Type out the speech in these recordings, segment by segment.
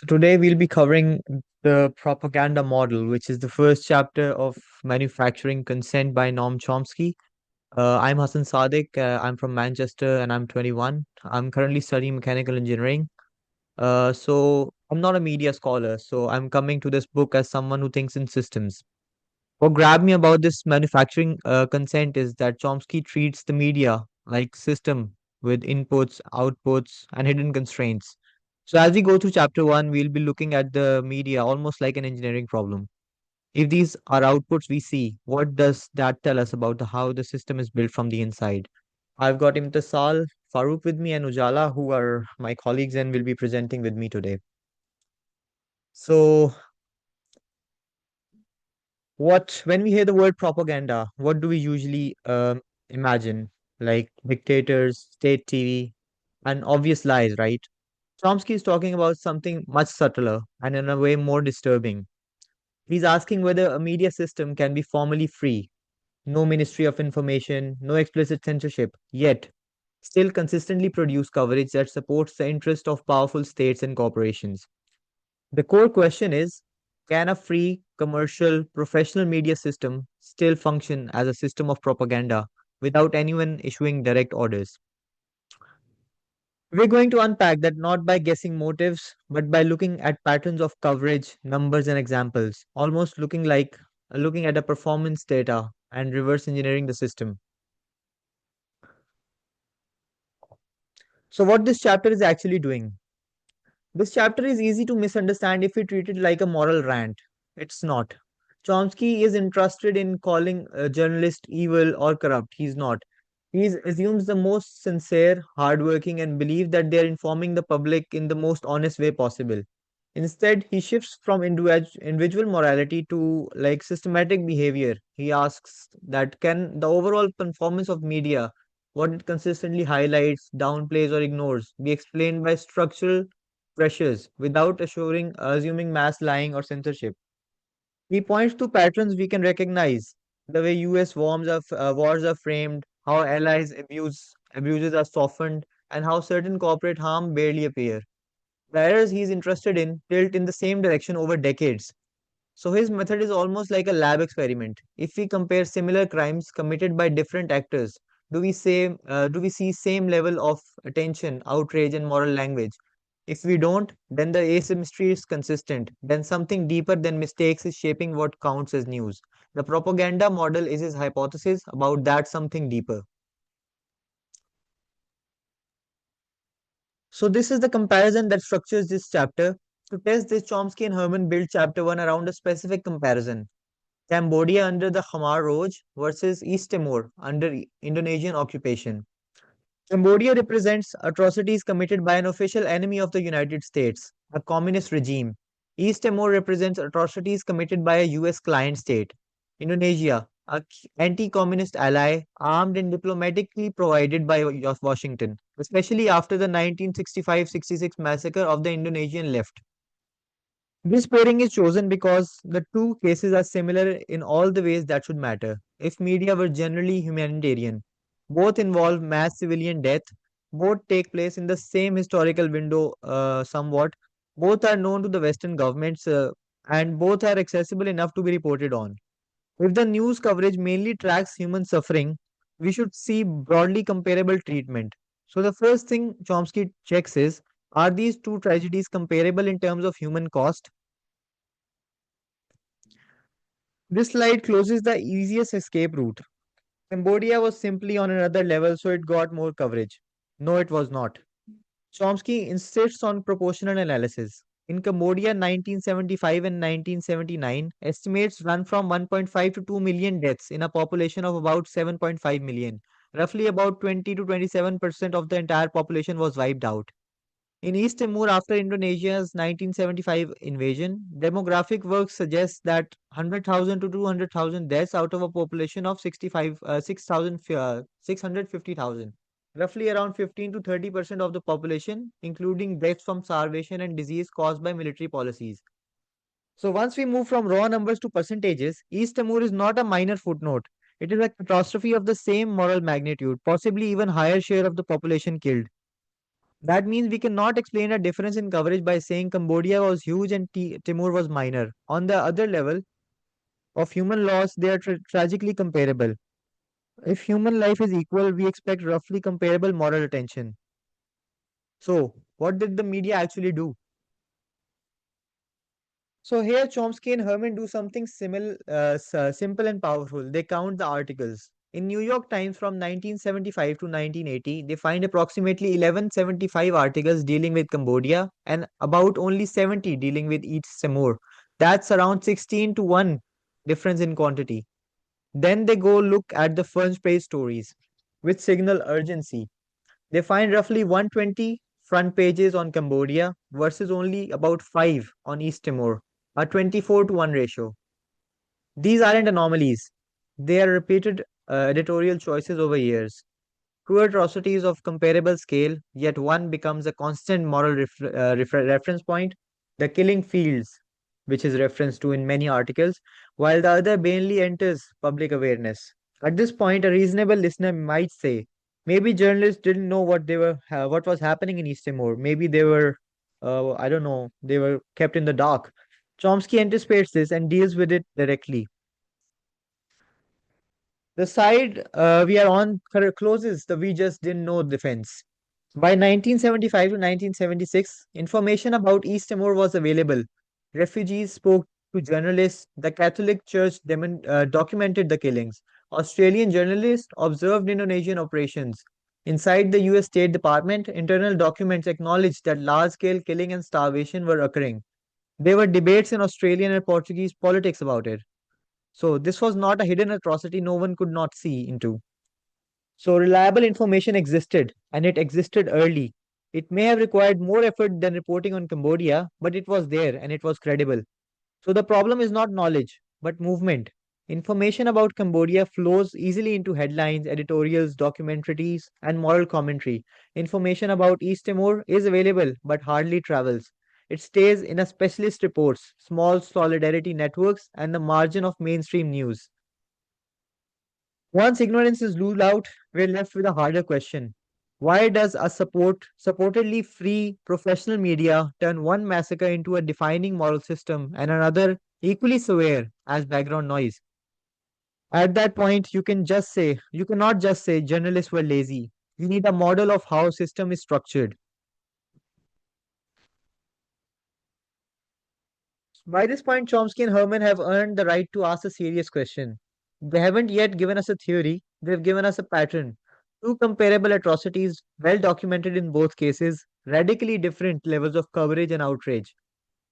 So today we'll be covering the propaganda model, which is the first chapter of Manufacturing Consent by Noam Chomsky. I'm Hassan Sadiq. I'm from Manchester and I'm 21. I'm currently studying mechanical engineering. So I'm not a media scholar, so I'm coming to this book as someone who thinks in systems. What grabbed me about this manufacturing consent is that Chomsky treats the media like system with inputs, outputs, and hidden constraints. So as we go through chapter one, we'll be looking at the media almost like an engineering problem. If these are outputs we see, what does that tell us about how the system is built from the inside? I've got Imtisal, Farooq with me, and Ujala, who are my colleagues and will be presenting with me today. So when we hear the word propaganda, what do we usually imagine? Like dictators, state TV, and obvious lies, right? Chomsky is talking about something much subtler and in a way more disturbing. He's asking whether a media system can be formally free, no Ministry of Information, no explicit censorship, yet still consistently produce coverage that supports the interest of powerful states and corporations. The core question is, can a free, commercial, professional media system still function as a system of propaganda without anyone issuing direct orders? We're going to unpack that not by guessing motives, but by looking at patterns of coverage, numbers, and examples, almost looking at a performance data and reverse engineering the system. So, what this chapter is actually doing? This chapter is easy to misunderstand if we treat it like a moral rant. It's not. Chomsky is interested in calling a journalist evil or corrupt. He's not. He assumes the most sincere, hardworking, and believe that they are informing the public in the most honest way possible. Instead, he shifts from individual morality to like systematic behavior. He asks that can the overall performance of media, what it consistently highlights, downplays, or ignores, be explained by structural pressures without assuming mass lying or censorship. He points to patterns we can recognize, the way US wars are framed, how abuses are softened, and how certain corporate harm barely appear. The errors he's interested in tilt in the same direction over decades. So his method is almost like a lab experiment. If we compare similar crimes committed by different actors, do we see same level of attention, outrage, and moral language? If we don't, then the asymmetry is consistent. Then something deeper than mistakes is shaping what counts as news. The propaganda model is his hypothesis about that something deeper. So this is the comparison that structures this chapter. To test this, Chomsky and Herman built chapter 1 around a specific comparison. Cambodia under the Khmer Rouge versus East Timor under Indonesian occupation. Cambodia represents atrocities committed by an official enemy of the United States, a communist regime. East Timor represents atrocities committed by a US client state. Indonesia, a anti-communist ally armed and diplomatically provided by Washington, especially after the 1965-66 massacre of the Indonesian left. This pairing is chosen because the two cases are similar in all the ways that should matter. If media were generally humanitarian, both involve mass civilian death, both take place in the same historical window somewhat, both are known to the Western governments, and both are accessible enough to be reported on. If the news coverage mainly tracks human suffering, we should see broadly comparable treatment. So, the first thing Chomsky checks is, are these two tragedies comparable in terms of human cost? This slide closes the easiest escape route. Cambodia was simply on another level, so it got more coverage. No, it was not. Chomsky insists on proportional analysis. In Cambodia, 1975 and 1979, estimates run from 1.5 to 2 million deaths in a population of about 7.5 million. Roughly about 20 to 27% of the entire population was wiped out. In East Timor, after Indonesia's 1975 invasion, demographic work suggests that 100,000 to 200,000 deaths out of a population of 650,000. Roughly around 15 to 30% of the population, including deaths from starvation and disease caused by military policies. So once we move from raw numbers to percentages, East Timor is not a minor footnote. It is a catastrophe of the same moral magnitude, possibly even higher share of the population killed. That means we cannot explain a difference in coverage by saying Cambodia was huge and Timur was minor. On the other level of human loss, they are tragically comparable. If human life is equal, we expect roughly comparable moral attention. So, what did the media actually do? So here Chomsky and Herman do something simple and powerful. They count the articles. In New York Times from 1975 to 1980, they find approximately 1175 articles dealing with Cambodia and about only 70 dealing with East Timor. That's around 16 to 1 difference in quantity. Then they go look at the front page stories, which signal urgency. They find roughly 120 front pages on Cambodia versus only about 5 on East Timor, a 24 to 1 ratio. These aren't anomalies, they are repeated editorial choices over years. Two atrocities of comparable scale, yet one becomes a constant moral reference point. The killing fields, which is referenced to in many articles, while the other mainly enters public awareness. At this point, a reasonable listener might say, maybe journalists didn't know what was happening in East Timor. Maybe they were, I don't know, they were kept in the dark. Chomsky anticipates this and deals with it directly. The side we are on closes the "we just didn't know" defense. By 1975 to 1976, information about East Timor was available. Refugees spoke to journalists. The Catholic Church documented the killings. Australian journalists observed Indonesian operations. Inside the US State Department, internal documents acknowledged that large scale killing and starvation were occurring. There were debates in Australian and Portuguese politics about it. So, this was not a hidden atrocity no one could not see into. So reliable information existed, and it existed early. It may have required more effort than reporting on Cambodia, but it was there and it was credible. So the problem is not knowledge, but movement. Information about Cambodia flows easily into headlines, editorials, documentaries, and moral commentary. Information about East Timor is available, but hardly travels. It stays in a specialist reports, small solidarity networks, and the margin of mainstream news. Once ignorance is ruled out, we're left with a harder question. Why does a supportedly free professional media turn one massacre into a defining moral system and another equally severe as background noise? At that point, you cannot just say journalists were lazy. You need a model of how system is structured. By this point, Chomsky and Herman have earned the right to ask a serious question. They haven't yet given us a theory, they've given us a pattern. Two comparable atrocities, well documented in both cases, radically different levels of coverage and outrage.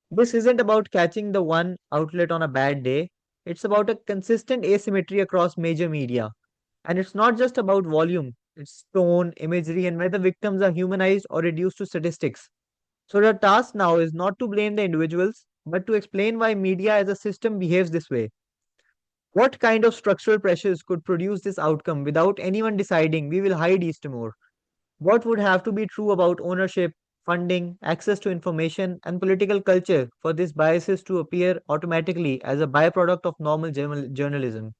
This isn't about catching the one outlet on a bad day, it's about a consistent asymmetry across major media. And it's not just about volume, it's tone, imagery, and whether victims are humanized or reduced to statistics. So the task now is not to blame the individuals, but to explain why media as a system behaves this way. What kind of structural pressures could produce this outcome without anyone deciding we will hide East Timor? What would have to be true about ownership, funding, access to information, and political culture for these biases to appear automatically as a byproduct of normal journalism?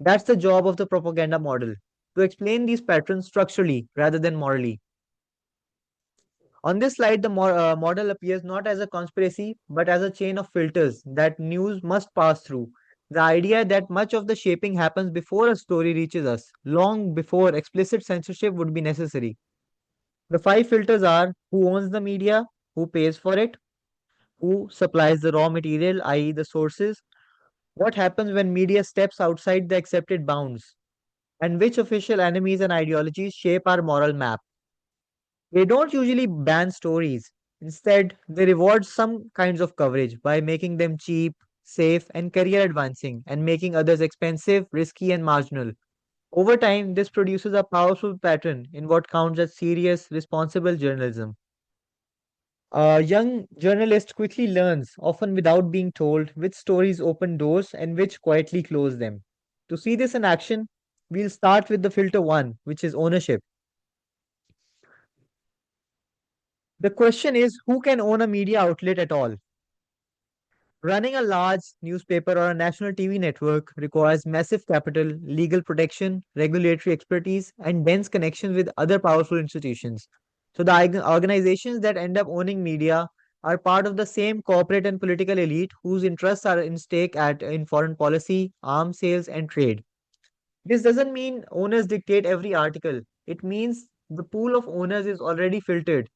That's the job of the propaganda model, to explain these patterns structurally rather than morally. On this slide, the model appears not as a conspiracy, but as a chain of filters that news must pass through. The idea that much of the shaping happens before a story reaches us, long before explicit censorship would be necessary. The five filters are: who owns the media, who pays for it, who supplies the raw material, i.e., the sources, what happens when media steps outside the accepted bounds, and which official enemies and ideologies shape our moral map. They don't usually ban stories. Instead, they reward some kinds of coverage by making them cheap, safe, and career advancing, and making others expensive, risky, and marginal. Over time, this produces a powerful pattern in what counts as serious, responsible journalism. A young journalist quickly learns, often without being told, which stories open doors and which quietly close them. To see this in action, we'll start with the filter one, which is ownership. The question is, who can own a media outlet at all? Running a large newspaper or a national TV network requires massive capital, legal protection, regulatory expertise, and dense connections with other powerful institutions. So the organizations that end up owning media are part of the same corporate and political elite whose interests are in stake in foreign policy, arms sales, and trade. This doesn't mean owners dictate every article. It means the pool of owners is already filtered.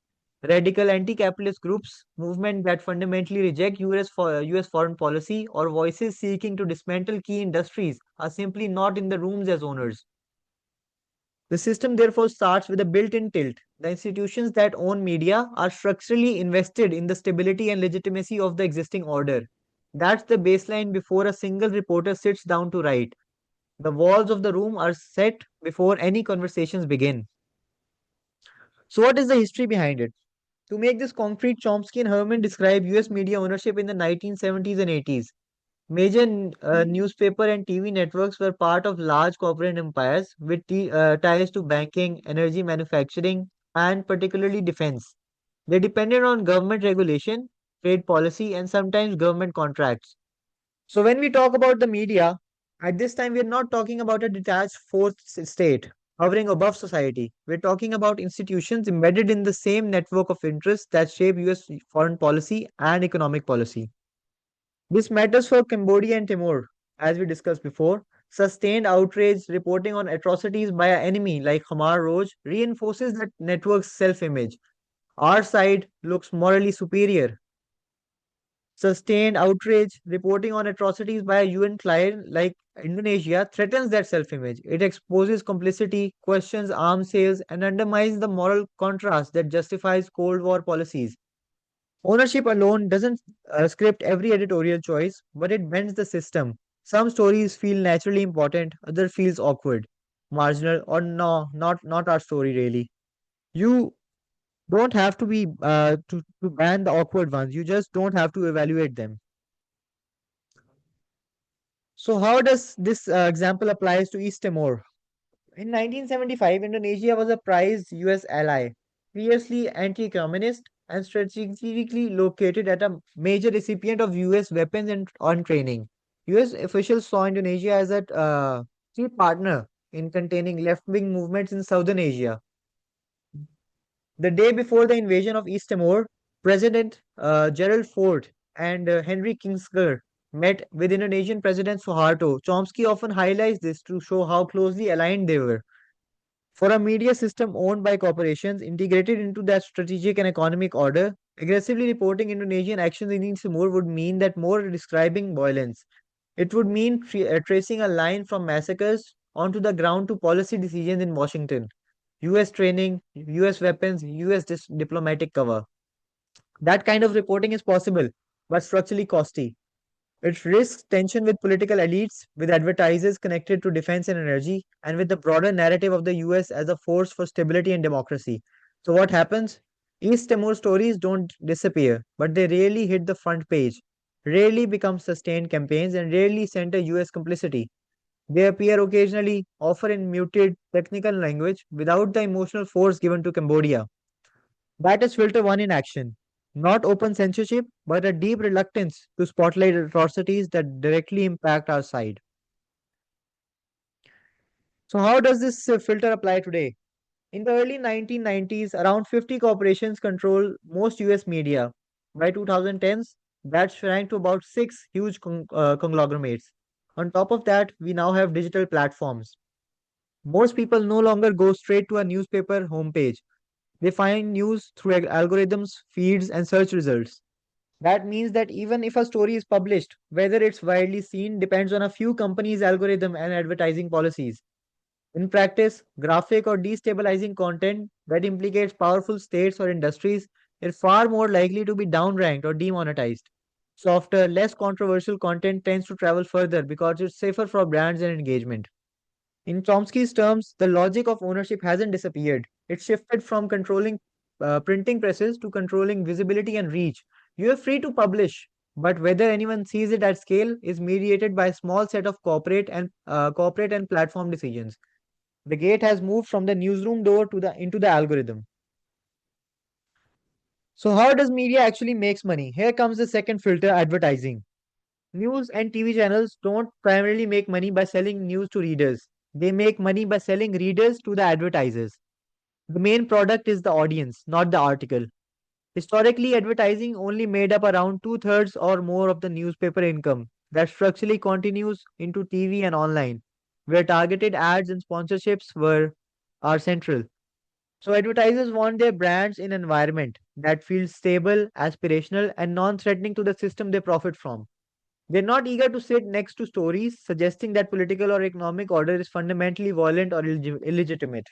Radical anti-capitalist groups, movements that fundamentally reject US foreign policy, or voices seeking to dismantle key industries are simply not in the rooms as owners. The system therefore starts with a built-in tilt. The institutions that own media are structurally invested in the stability and legitimacy of the existing order. That's the baseline before a single reporter sits down to write. The walls of the room are set before any conversations begin. So, what is the history behind it? To make this concrete, Chomsky and Herman describe US media ownership in the 1970s and 80s. Major newspaper and TV networks were part of large corporate empires with ties to banking, energy manufacturing, and particularly defense. They depended on government regulation, trade policy, and sometimes government contracts. So, when we talk about the media, at this time we are not talking about a detached fourth state hovering above society. We're talking about institutions embedded in the same network of interests that shape US foreign policy and economic policy. This matters for Cambodia and Timor, as we discussed before. Sustained outrage reporting on atrocities by an enemy like Hamar Roj reinforces that network's self image. Our side looks morally superior. Sustained outrage reporting on atrocities by a UN client like Indonesia threatens that self image. It exposes complicity, questions arms sales, and undermines the moral contrast that justifies Cold War policies. Ownership alone doesn't script every editorial choice, but it bends the system. Some stories feel naturally important, other feels awkward, marginal, or no, not our story really. You don't have to be to ban the awkward ones. You just don't have to evaluate them. So how does this example applies to East Timor? In 1975, Indonesia was a prized US ally, fiercely anti-communist and strategically located at a major recipient of US weapons and on training. US officials saw Indonesia as a key partner in containing left-wing movements in southern Asia. The day before the invasion of East Timor, President Gerald Ford and Henry Kissinger met with Indonesian President Suharto. Chomsky often highlights this to show how closely aligned they were. For a media system owned by corporations integrated into that strategic and economic order, aggressively reporting Indonesian actions in East Timor would mean that more describing violence. It would mean tracing a line from massacres onto the ground to policy decisions in Washington. US training, US weapons, US diplomatic cover. That kind of reporting is possible, but structurally costly. It risks tension with political elites, with advertisers connected to defense and energy, and with the broader narrative of the US as a force for stability and democracy. So, what happens? East Timor stories don't disappear, but they rarely hit the front page, rarely become sustained campaigns, and rarely center US complicity. They appear occasionally, often in muted technical language, without the emotional force given to Cambodia. That is filter one in action. Not open censorship, but a deep reluctance to spotlight atrocities that directly impact our side. So, how does this filter apply today? In the early 1990s, around 50 corporations control most US media. By 2010s, that shrank to about six huge conglomerates. On top of that, we now have digital platforms. Most people no longer go straight to a newspaper homepage. They find news through algorithms, feeds, and search results. That means that even if a story is published, whether it's widely seen depends on a few companies' algorithm and advertising policies. In practice, graphic or destabilizing content that implicates powerful states or industries is far more likely to be downranked or demonetized. Softer, less controversial content tends to travel further because it's safer for brands and engagement. In Chomsky's terms, the logic of ownership hasn't disappeared. It shifted from controlling printing presses to controlling visibility and reach. You are free to publish, but whether anyone sees it at scale is mediated by a small set of corporate and platform decisions. The gate has moved from the newsroom door to the into the algorithm. So how does media actually makes money? Here comes the second filter, advertising. News and TV channels don't primarily make money by selling news to readers. They make money by selling readers to the advertisers. The main product is the audience, not the article. Historically, advertising only made up around two-thirds or more of the newspaper income. That structurally continues into TV and online, where targeted ads and sponsorships are central. So advertisers want their brands in an environment that feels stable, aspirational, and non-threatening to the system they profit from. They're not eager to sit next to stories suggesting that political or economic order is fundamentally violent or illegitimate.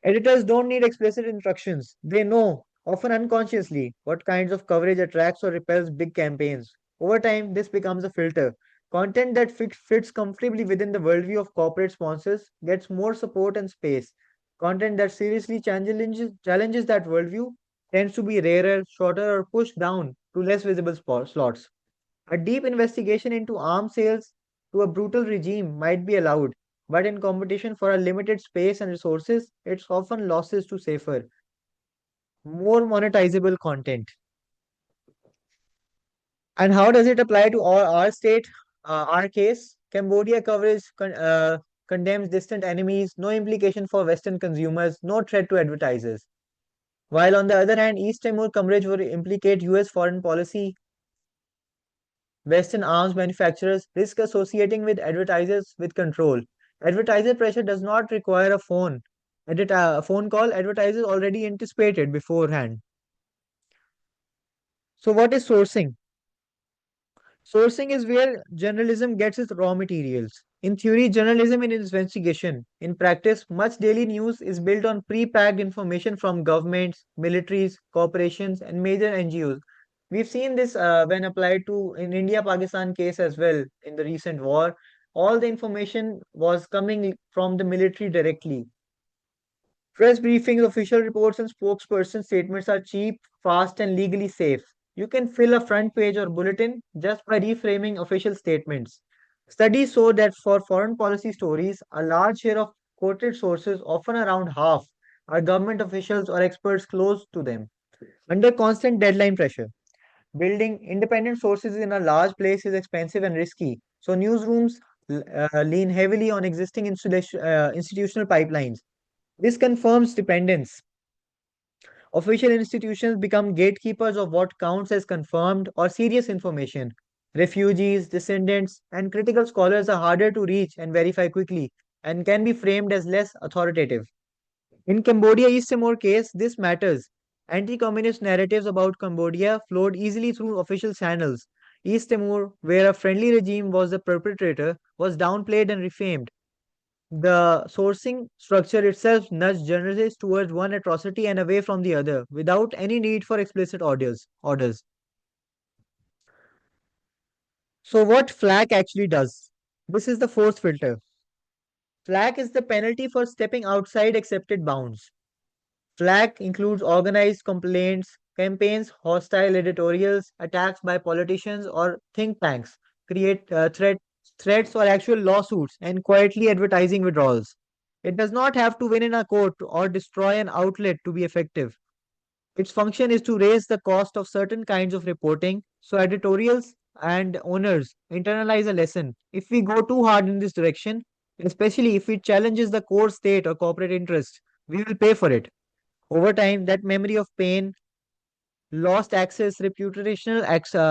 Editors don't need explicit instructions. They know, often unconsciously, what kinds of coverage attracts or repels big campaigns. Over time, this becomes a filter. Content that fits comfortably within the worldview of corporate sponsors gets more support and space. Content that seriously challenges that worldview tends to be rarer, shorter, or pushed down to less visible slots. A deep investigation into arms sales to a brutal regime might be allowed, but in competition for a limited space and resources, it's often losses to safer, more monetizable content. And how does it apply to our state, our case? Cambodia coverage condemns distant enemies, no implication for Western consumers, no threat to advertisers. While on the other hand, East Timor coverage would implicate US foreign policy, Western arms manufacturers risk associating with advertisers with control. Advertiser pressure does not require a phone call. Advertisers already anticipated beforehand. So, what is sourcing? Sourcing is where journalism gets its raw materials. In theory, journalism is investigation. In practice, much daily news is built on pre-packed information from governments, militaries, corporations, and major NGOs. We've seen this when applied to in India-Pakistan case as well in the recent war. All the information was coming from the military directly. Press briefings, official reports, and spokesperson statements are cheap, fast, and legally safe. You can fill a front page or bulletin just by reframing official statements. Studies show that for foreign policy stories, a large share of quoted sources, often around half, are government officials or experts close to them. Under constant deadline pressure, building independent sources in a large place is expensive and risky. So, newsrooms lean heavily on existing institutional pipelines. This confirms dependence. Official institutions become gatekeepers of what counts as confirmed or serious information. Refugees, descendants, and critical scholars are harder to reach and verify quickly and can be framed as less authoritative. In Cambodia East Timor case, this matters. Anti-communist narratives about Cambodia flowed easily through official channels. East Timor, where a friendly regime was the perpetrator, was downplayed and refamed. The sourcing structure itself nudged journalists towards one atrocity and away from the other, without any need for explicit orders. So, what FLAC actually does? This is the fourth filter. FLAC is the penalty for stepping outside accepted bounds. FLAC includes organized complaints, campaigns, hostile editorials, attacks by politicians or think tanks, create threats or actual lawsuits, and quietly advertising withdrawals. It does not have to win in a court or destroy an outlet to be effective. Its function is to raise the cost of certain kinds of reporting so editorials and owners internalize a lesson. If we go too hard in this direction, especially if it challenges the core state or corporate interest, we will pay for it. Over time, that memory of pain, lost access, reputational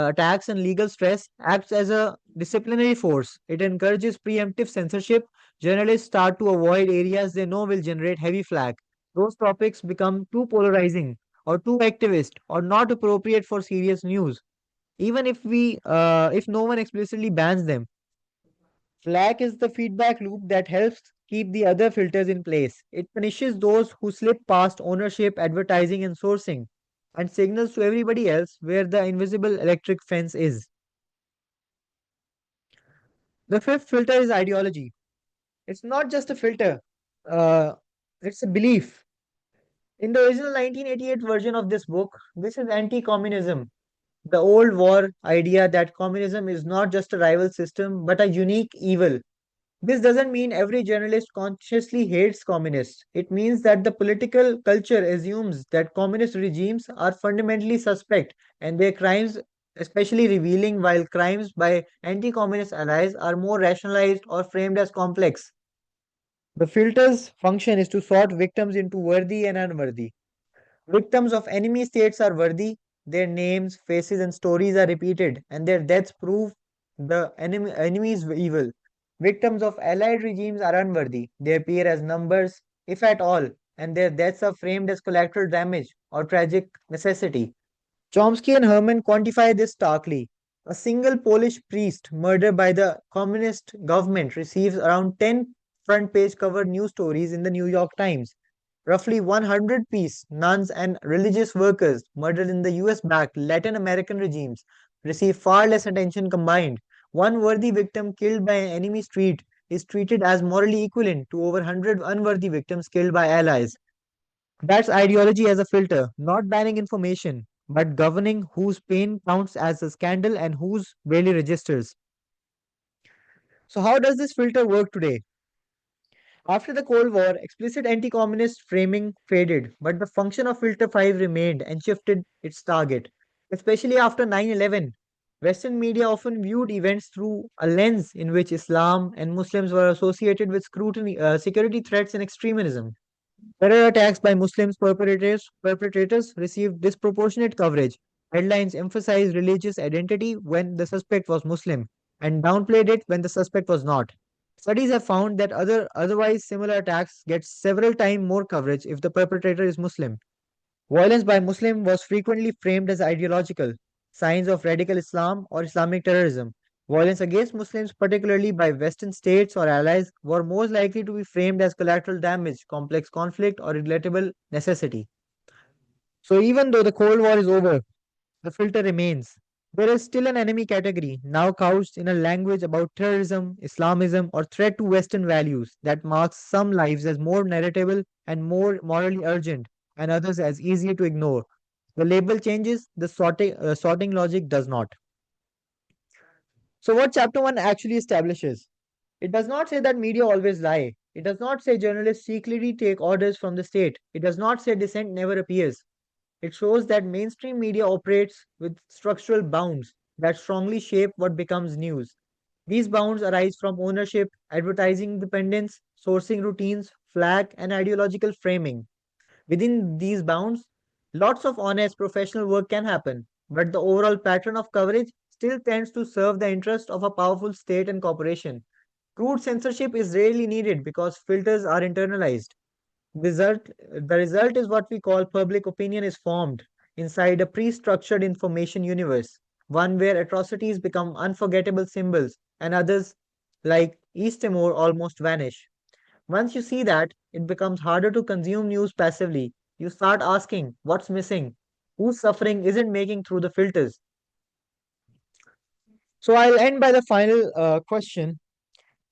attacks, and legal stress acts as a disciplinary force. It encourages preemptive censorship. Journalists start to avoid areas they know will generate heavy flag. Those topics become too polarizing or too activist or not appropriate for serious news. Even if no one explicitly bans them, flag is the feedback loop that helps keep the other filters in place. It punishes those who slip past ownership, advertising, and sourcing, and signals to everybody else where the invisible electric fence is. The fifth filter is ideology. It's not just a filter, uh, it's a belief. In the original 1988 version of this book, this is anti communism. The old war idea that communism is not just a rival system but a unique evil. This doesn't mean every journalist consciously hates communists. It means that the political culture assumes that communist regimes are fundamentally suspect and their crimes especially revealing, while crimes by anti communist allies are more rationalized or framed as complex. The filter's function is to sort victims into worthy and unworthy. Victims of enemy states are worthy, their names, faces, and stories are repeated, and their deaths prove the enemy's evil. Victims of allied regimes are unworthy, they appear as numbers, if at all, and their deaths are framed as collateral damage or tragic necessity. Chomsky and Herman quantify this starkly. A single Polish priest murdered by the communist government receives around 10 front page cover news stories in the New York Times. Roughly 100 priests, nuns, and religious workers murdered in the US backed Latin American regimes receive far less attention combined. One worthy victim killed by an enemy street is treated as morally equivalent to over 100 unworthy victims killed by allies. That's ideology as a filter, not banning information, but governing whose pain counts as a scandal and whose barely registers. So, how does this filter work today? After the Cold War, explicit anti communist framing faded, but the function of Filter 5 remained and shifted its target. Especially after 9/11, Western media often viewed events through a lens in which Islam and Muslims were associated with scrutiny, security threats, and extremism. Terror attacks by perpetrators received disproportionate coverage. Headlines emphasized religious identity when the suspect was Muslim and downplayed it when the suspect was not. Studies have found that otherwise similar attacks get several times more coverage if the perpetrator is Muslim. Violence by Muslim was frequently framed as ideological, signs of radical Islam or Islamic terrorism. Violence against Muslims, particularly by Western states or allies, were most likely to be framed as collateral damage, complex conflict, or relatable necessity. So, even though the Cold War is over, the filter remains. There is still an enemy category, now couched in a language about terrorism, Islamism, or threat to Western values, that marks some lives as more narratable and more morally urgent, and others as easier to ignore. The label changes, the sorting logic does not. So, what chapter 1 actually establishes? It does not say that media always lie. It does not say journalists secretly take orders from the state. It does not say dissent never appears. It shows that mainstream media operates with structural bounds that strongly shape what becomes news. These bounds arise from ownership, advertising dependence, sourcing routines, flag, and ideological framing. Within these bounds, lots of honest professional work can happen, but the overall pattern of coverage still tends to serve the interest of a powerful state and corporation. Crude censorship is rarely needed because filters are internalized. The result is what we call public opinion is formed inside a pre-structured information universe, one where atrocities become unforgettable symbols and others, like East Timor, almost vanish. Once you see that, it becomes harder to consume news passively. You start asking, what's missing? Whose suffering isn't making through the filters? So I'll end by the final question.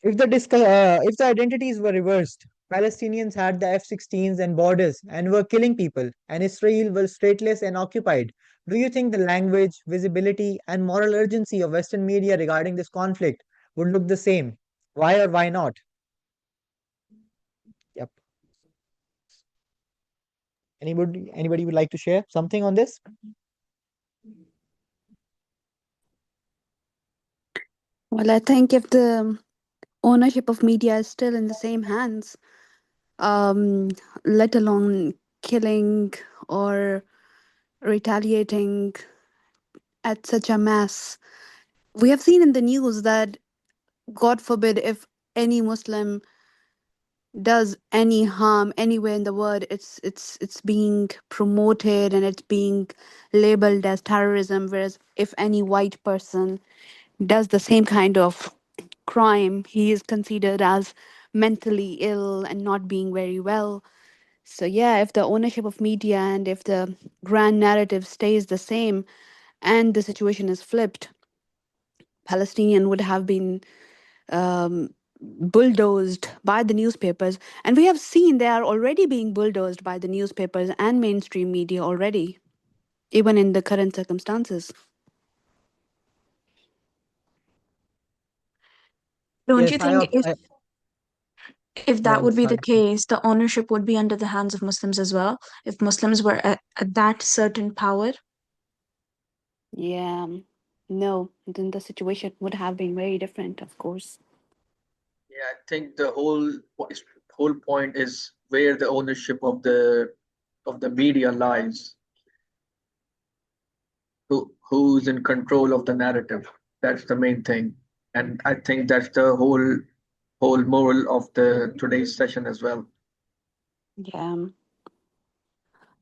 If the identities were reversed, Palestinians had the F-16s and borders and were killing people, and Israel was stateless and occupied, do you think the language, visibility, and moral urgency of Western media regarding this conflict would look the same? Why or why not? Yep. Anybody would like to share something on this? Well, I think if the ownership of media is still in the same hands, um, let alone killing or retaliating at such a mass, we have seen in the news that, God forbid, if any Muslim does any harm anywhere in the world, it's being promoted and it's being labeled as terrorism. Whereas if any white person does the same kind of crime, he is considered as mentally ill and not being very well. So yeah, if the ownership of media and if the grand narrative stays the same and the situation is flipped, Palestinian would have been um, bulldozed by the newspapers. And we have seen they are already being bulldozed by the newspapers and mainstream media already, even in the current circumstances. Don't Yes, you think if that would be the sorry. case, the ownership would be under the hands of Muslims as well? If Muslims were at that certain power? Yeah, no, then the situation would have been very different, of course. Yeah, I think the whole whole point is where the ownership of the media lies. Who's in control of the narrative? That's the main thing, and I think that's the whole moral of the today's session as well. Yeah.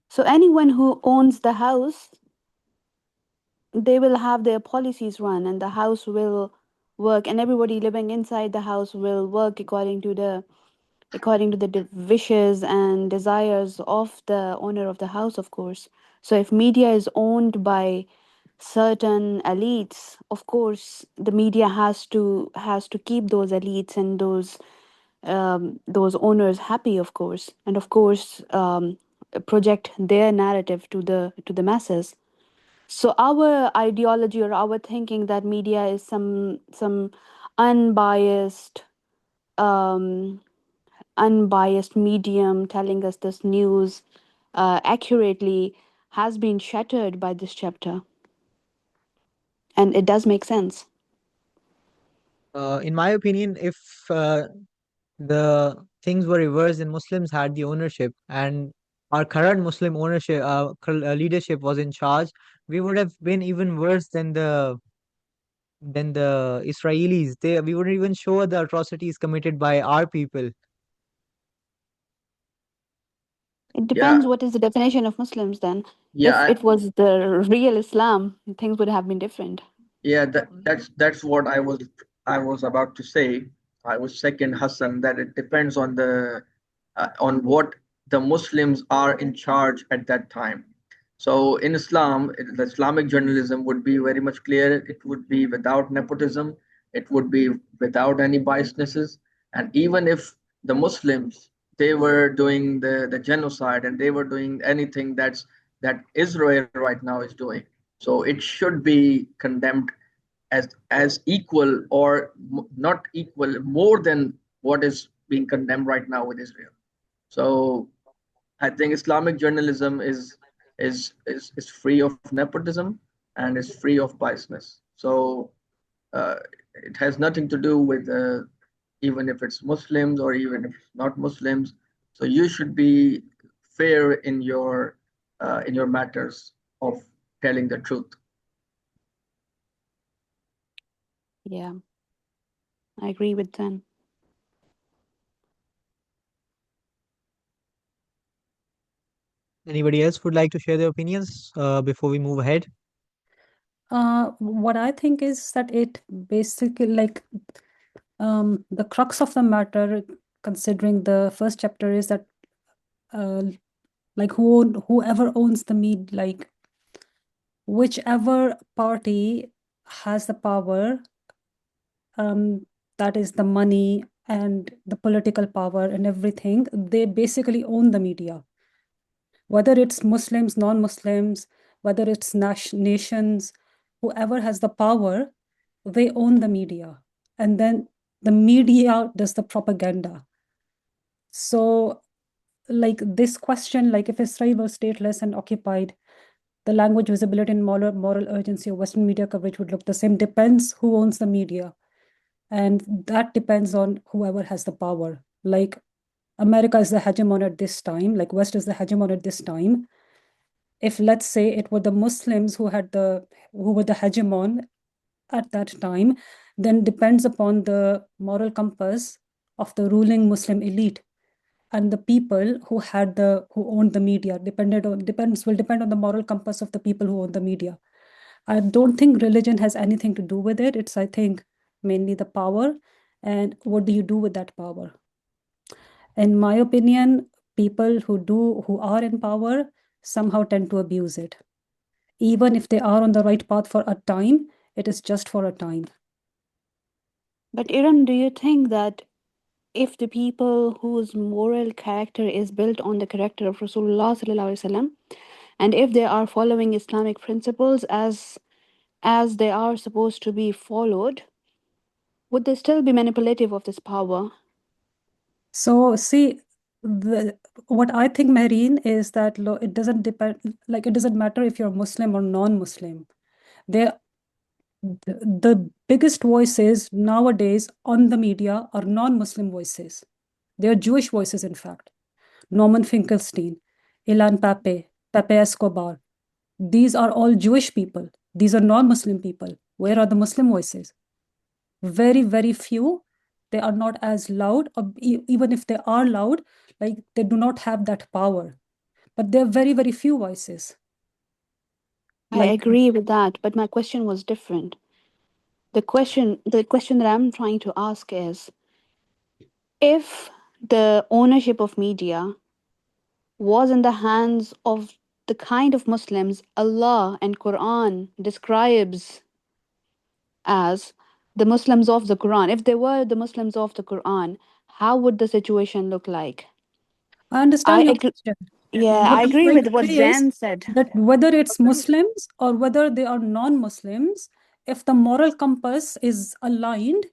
So anyone who owns the house, they will have their policies run, and the house will work, and everybody living inside the house will work according to the wishes and desires of the owner of the house, of course. So if media is owned by certain elites, of course the media has to keep those elites and those owners happy, of course, and of course project their narrative to the masses. So our ideology or our thinking that media is some unbiased um, unbiased medium telling us this news accurately has been shattered by this chapter, and it does make sense. In my opinion, if the things were reversed and Muslims had the ownership and our current Muslim ownership, leadership was in charge, we would have been even worse than the Israelis. We wouldn't even show the atrocities committed by our people. It Yeah, depends what is the definition of Muslims then. yeah, If it was the real Islam, things would have been different. yeah. That's what I was about to say. I was second Hassan that it depends on on what the Muslims are in charge at that time. So in Islam, the Islamic journalism would be very much clear. It would be without nepotism. It would be without any biasnesses. And even if the Muslims they were doing the genocide and they were doing anything that Israel right now is doing, so it should be condemned as equal or not equal, more than what is being condemned right now with Israel. So I think Islamic journalism is free of nepotism and is free of biasness. So uh, it has nothing to do with even if it's Muslims or even if it's not Muslims. So you should be fair in your matters of telling the truth. Yeah, I agree with them. Anybody else would like to share their opinions before we move ahead? What I think is that it basically the crux of the matter, considering the first chapter, is that whoever owns the media, whichever party has the power, that is the money and the political power and everything, they basically own the media. Whether it's Muslims, non-Muslims, whether it's nations, whoever has the power, they own the media. And then the media does the propaganda. So this question, if Israel was stateless and occupied, the language, visibility, and moral urgency of Western media coverage would look the same. Depends who owns the media. And that depends on whoever has the power. Like America is the hegemon at this time, like West is the hegemon at this time. If let's say it were the Muslims who were the hegemon at that time, then depends upon the moral compass of the ruling Muslim elite. And the people who owned the media will depend on the moral compass of the people who own the media. I don't think religion has anything to do with it. It's, I think, mainly the power and what do you do with that power. In my opinion, people who are in power somehow tend to abuse it. Even if they are on the right path for a time, it is just for a time. But Iram, do you think that if the people whose moral character is built on the character of Rasulullah sallallahu alaihi wasallam, and if they are following Islamic principles as they are supposed to be followed, would they still be manipulative of this power? So see, what I think, Mehreen, is that it doesn't depend, it doesn't matter if you're Muslim or non-Muslim. The biggest voices nowadays on the media are non-Muslim voices. They are Jewish voices, in fact. Norman Finkelstein, Ilan Pape, Pepe Escobar. These are all Jewish people. These are non-Muslim people. Where are the Muslim voices? Very, very few. They are not as loud, or even if they are loud, like they do not have that power. But there are very, very few voices. I Like, agree with that, but my question was different. The question that I'm trying to ask is, if the ownership of media was in the hands of the kind of Muslims Allah and Quran describes as the Muslims of the Quran, if they were the Muslims of the Quran, how would the situation look like? I understand your agree. question. Yeah, What I I'm agree trying with to what say is Zan said. that whether it's Muslims or whether they are non-Muslims, if the moral compass is aligned,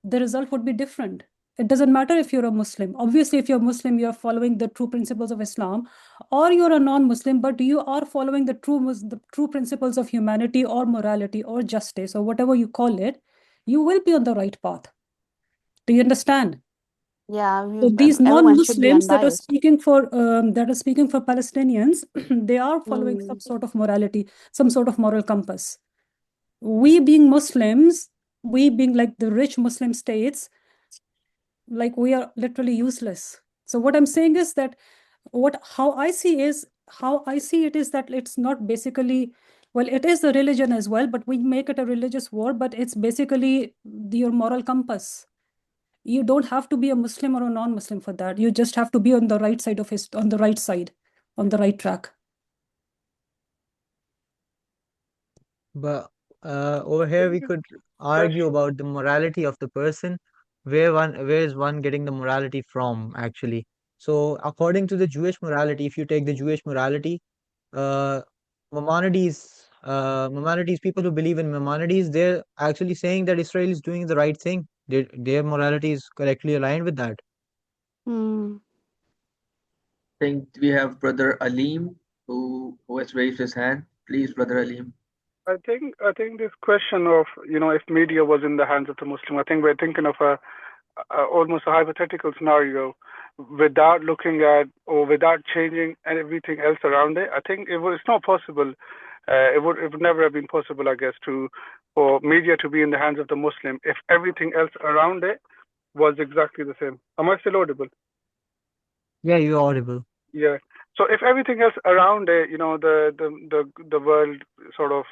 the result would be different. It doesn't matter if you're a Muslim. Obviously, if you're Muslim, you're following the true principles of Islam, or you're a non-Muslim, but you are following the true principles of humanity or morality or justice or whatever you call it, you will be on the right path. Do you understand? Yeah, So these everyone should be non-Muslims that are unbiased. speaking for Palestinians, they are following some sort of morality, some sort of moral compass. We being Muslims, we being like the rich Muslim states, like we are literally useless. So what I'm saying is that how I see it is that it's not basically, well, it is a religion as well, but we make it a religious war, but it's basically your moral compass. You don't have to be a Muslim or a non-Muslim for that. You just have to be on the right side of on the right track. But over here we could argue about the morality of the person. Where is one getting the morality from, actually? So according to the Jewish morality, if you take the Jewish morality, uh, Maimonides, people who believe in Maimonides, they're actually saying that Israel is doing the right thing. Their morality is correctly aligned with that. Mm. I think we have Brother Aleem who has raised his hand. Please, Brother Aleem. I think this question of, if media was in the hands of the Muslim, I think we're thinking of almost a hypothetical scenario without looking at or without changing everything else around it. I think it's not possible. It would never have been possible, I guess, for media to be in the hands of the Muslim if everything else around it was exactly the same. Am I still audible? Yeah, you're audible. Yeah. So if everything else around it, the world sort of,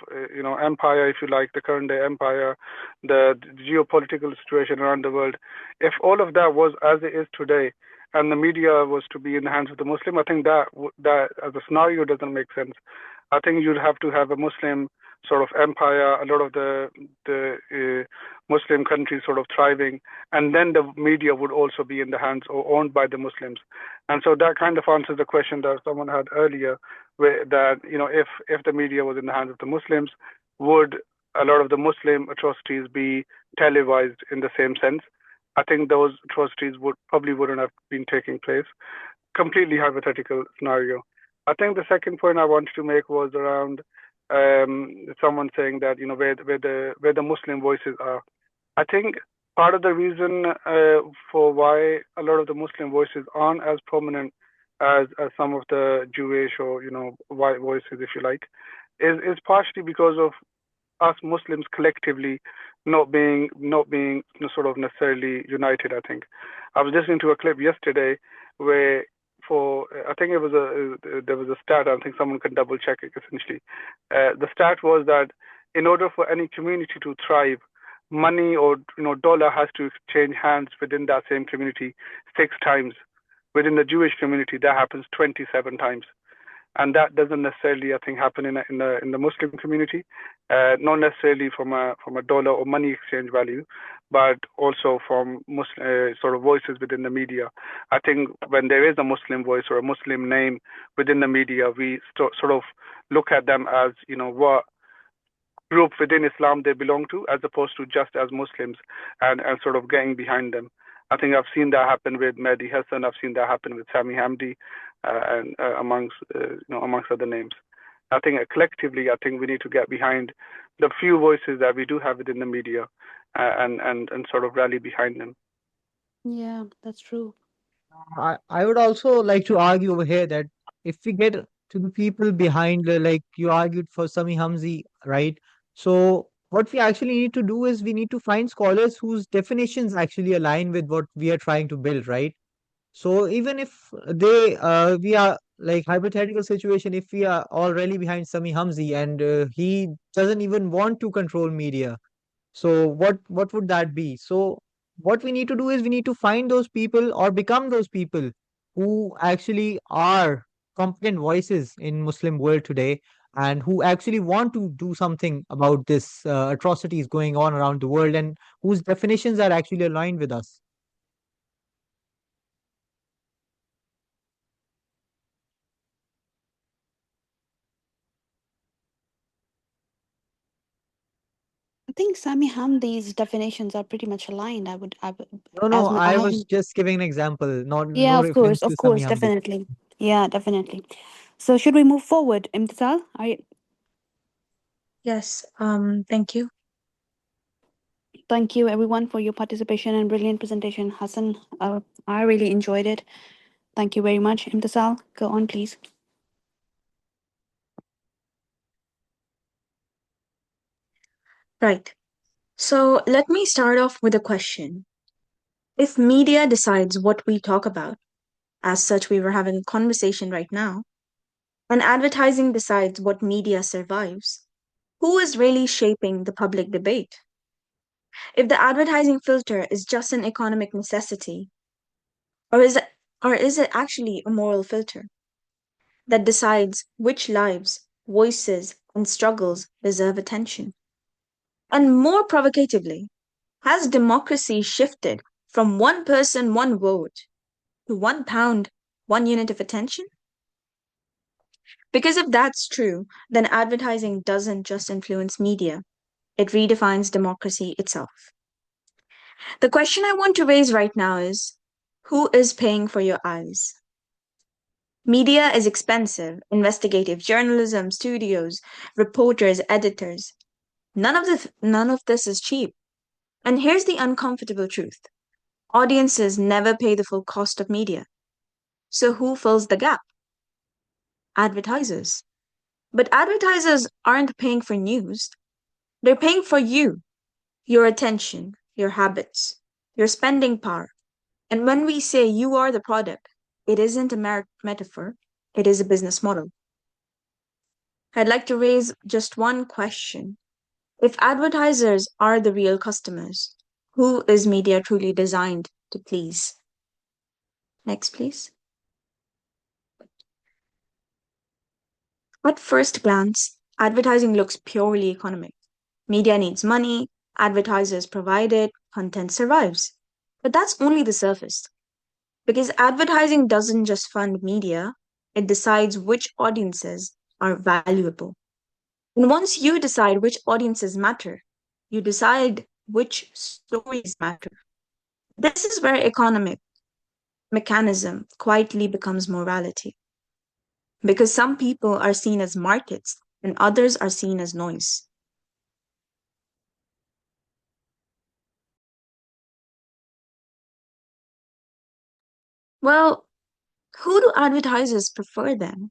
empire, if you like, the current day empire, the geopolitical situation around the world, if all of that was as it is today, and the media was to be in the hands of the Muslim, I think that as a scenario doesn't make sense. I think you'd have to have a Muslim sort of empire, a lot of the Muslim countries sort of thriving, and then the media would also be in the hands or owned by the Muslims. And so that kind of answers the question that someone had earlier, where that, if the media was in the hands of the Muslims, would a lot of the Muslim atrocities be televised in the same sense? I think those atrocities wouldn't have been taking place. Completely hypothetical scenario. I think the second point I wanted to make was around someone saying that, where the Muslim voices are. I think part of the reason for why a lot of the Muslim voices aren't as prominent as some of the Jewish or white voices, if you like, is partially because of us Muslims collectively not being sort of necessarily united. I think I was listening to a clip yesterday where I think there was a stat. I think someone can double check it. Essentially, the stat was that in order for any community to thrive, money or dollar has to exchange hands within that same community 6 times. Within the Jewish community, that happens 27 times, and that doesn't necessarily, I think, happen in the Muslim community. Not necessarily from a dollar or money exchange value, but also from Muslim sort of voices within the media. I think when there is a Muslim voice or a Muslim name within the media, we sort of look at them as what group within Islam they belong to, as opposed to just as Muslims and sort of getting behind them. I think I've seen that happen with Mehdi Hassan. I've seen that happen with Sami Hamdi, and amongst other names. I think collectively, I think we need to get behind the few voices that we do have within the media, and sort of rally behind them. Yeah, that's true. I would also like to argue over here that if we get to the people behind, like you argued for Sami Hamzi, right? So what we actually need to do is we need to find scholars whose definitions actually align with what we are trying to build, right? So even if we are like hypothetical situation, if we are already behind Sami Hamzi and he doesn't even want to control media, so what would that be? So what we need to do is we need to find those people or become those people who actually are competent voices in Muslim world today and who actually want to do something about this atrocities going on around the world and whose definitions are actually aligned with us. I think Sami Hamdi's definitions are pretty much aligned. No, As I I was haven't. just giving an example, not Yeah, no reference of to Sami course, Hamdi. definitely. Yeah, definitely. So should we move forward, Imtisal? Yes, thank you. Thank you everyone for your participation and brilliant presentation, Hassan. I really enjoyed it. Thank you very much, Imtisal. Go on, please. Right. So let me start off with a question. If media decides what we talk about, as such, we were having a conversation right now, and advertising decides what media survives, who is really shaping the public debate? If the advertising filter is just an economic necessity, or is it actually a moral filter that decides which lives, voices, and struggles deserve attention? And more provocatively, has democracy shifted from one person, one vote to £1, 1 unit of attention? Because if that's true, then advertising doesn't just influence media, it redefines democracy itself. The question I want to raise right now is, who is paying for your eyes? Media is expensive: investigative journalism, studios, reporters, editors. None of this is cheap. And here's the uncomfortable truth: audiences never pay the full cost of media. So who fills the gap? Advertisers. But advertisers aren't paying for news, they're paying for you, your attention, your habits, your spending power. And when we say you are the product, it isn't a metaphor, it is a business model. I'd like to raise just one question. If advertisers are the real customers, who is media truly designed to please? Next, please. At first glance, advertising looks purely economic. Media needs money, advertisers provide it, content survives. But that's only the surface. Because advertising doesn't just fund media, it decides which audiences are valuable. And once you decide which audiences matter, you decide which stories matter. This is where economic mechanism quietly becomes morality. Because some people are seen as markets and others are seen as noise. Well, who do advertisers prefer then?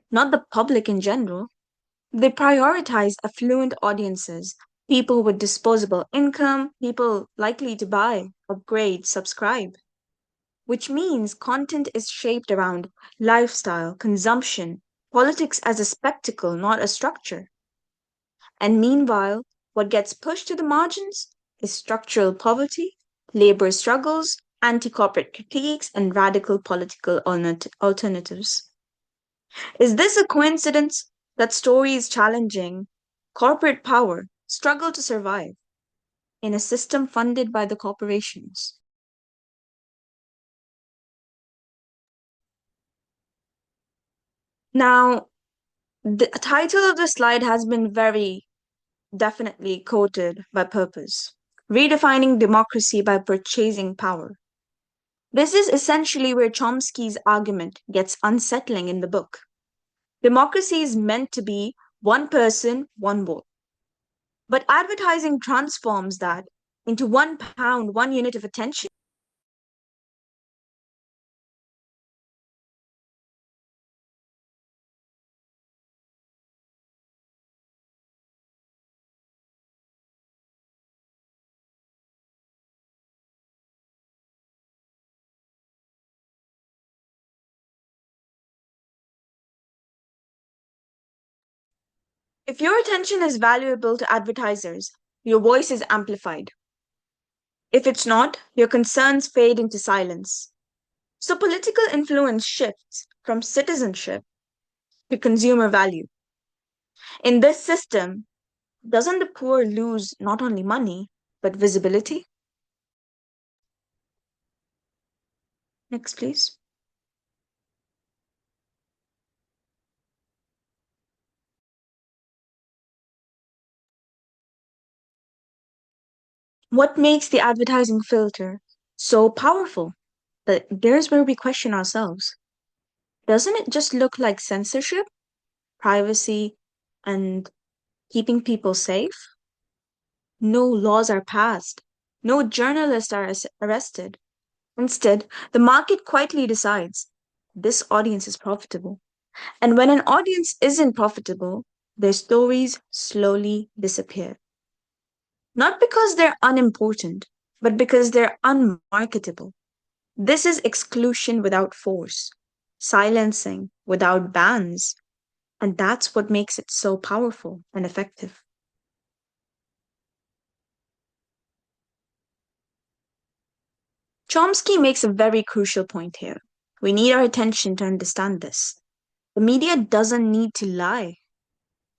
Not the public in general. They prioritize affluent audiences, people with disposable income, people likely to buy, upgrade, subscribe, which means content is shaped around lifestyle, consumption, politics as a spectacle, not a structure. And meanwhile, what gets pushed to the margins is structural poverty, labor struggles, anti corporate critiques, and radical political alternatives. Is this a coincidence that stories challenging corporate power struggle to survive in a system funded by the corporations? Now, the title of the slide has been very definitely quoted by purpose: Redefining Democracy by Purchasing Power. This is essentially where Chomsky's argument gets unsettling in the book. Democracy is meant to be one person, one vote. But advertising transforms that into £1, 1 unit of attention. If your attention is valuable to advertisers, your voice is amplified. If it's not, your concerns fade into silence. So political influence shifts from citizenship to consumer value. In this system, doesn't the poor lose not only money, but visibility? Next, please. What makes the advertising filter so powerful? But there's where we question ourselves. Doesn't it just look like censorship, privacy, and keeping people safe? No laws are passed. No journalists are arrested. Instead, the market quietly decides this audience is profitable. And when an audience isn't profitable, their stories slowly disappear. Not because they're unimportant, but because they're unmarketable. This is exclusion without force, silencing without bans, and that's what makes it so powerful and effective. Chomsky makes a very crucial point here. We need our attention to understand this. The media doesn't need to lie.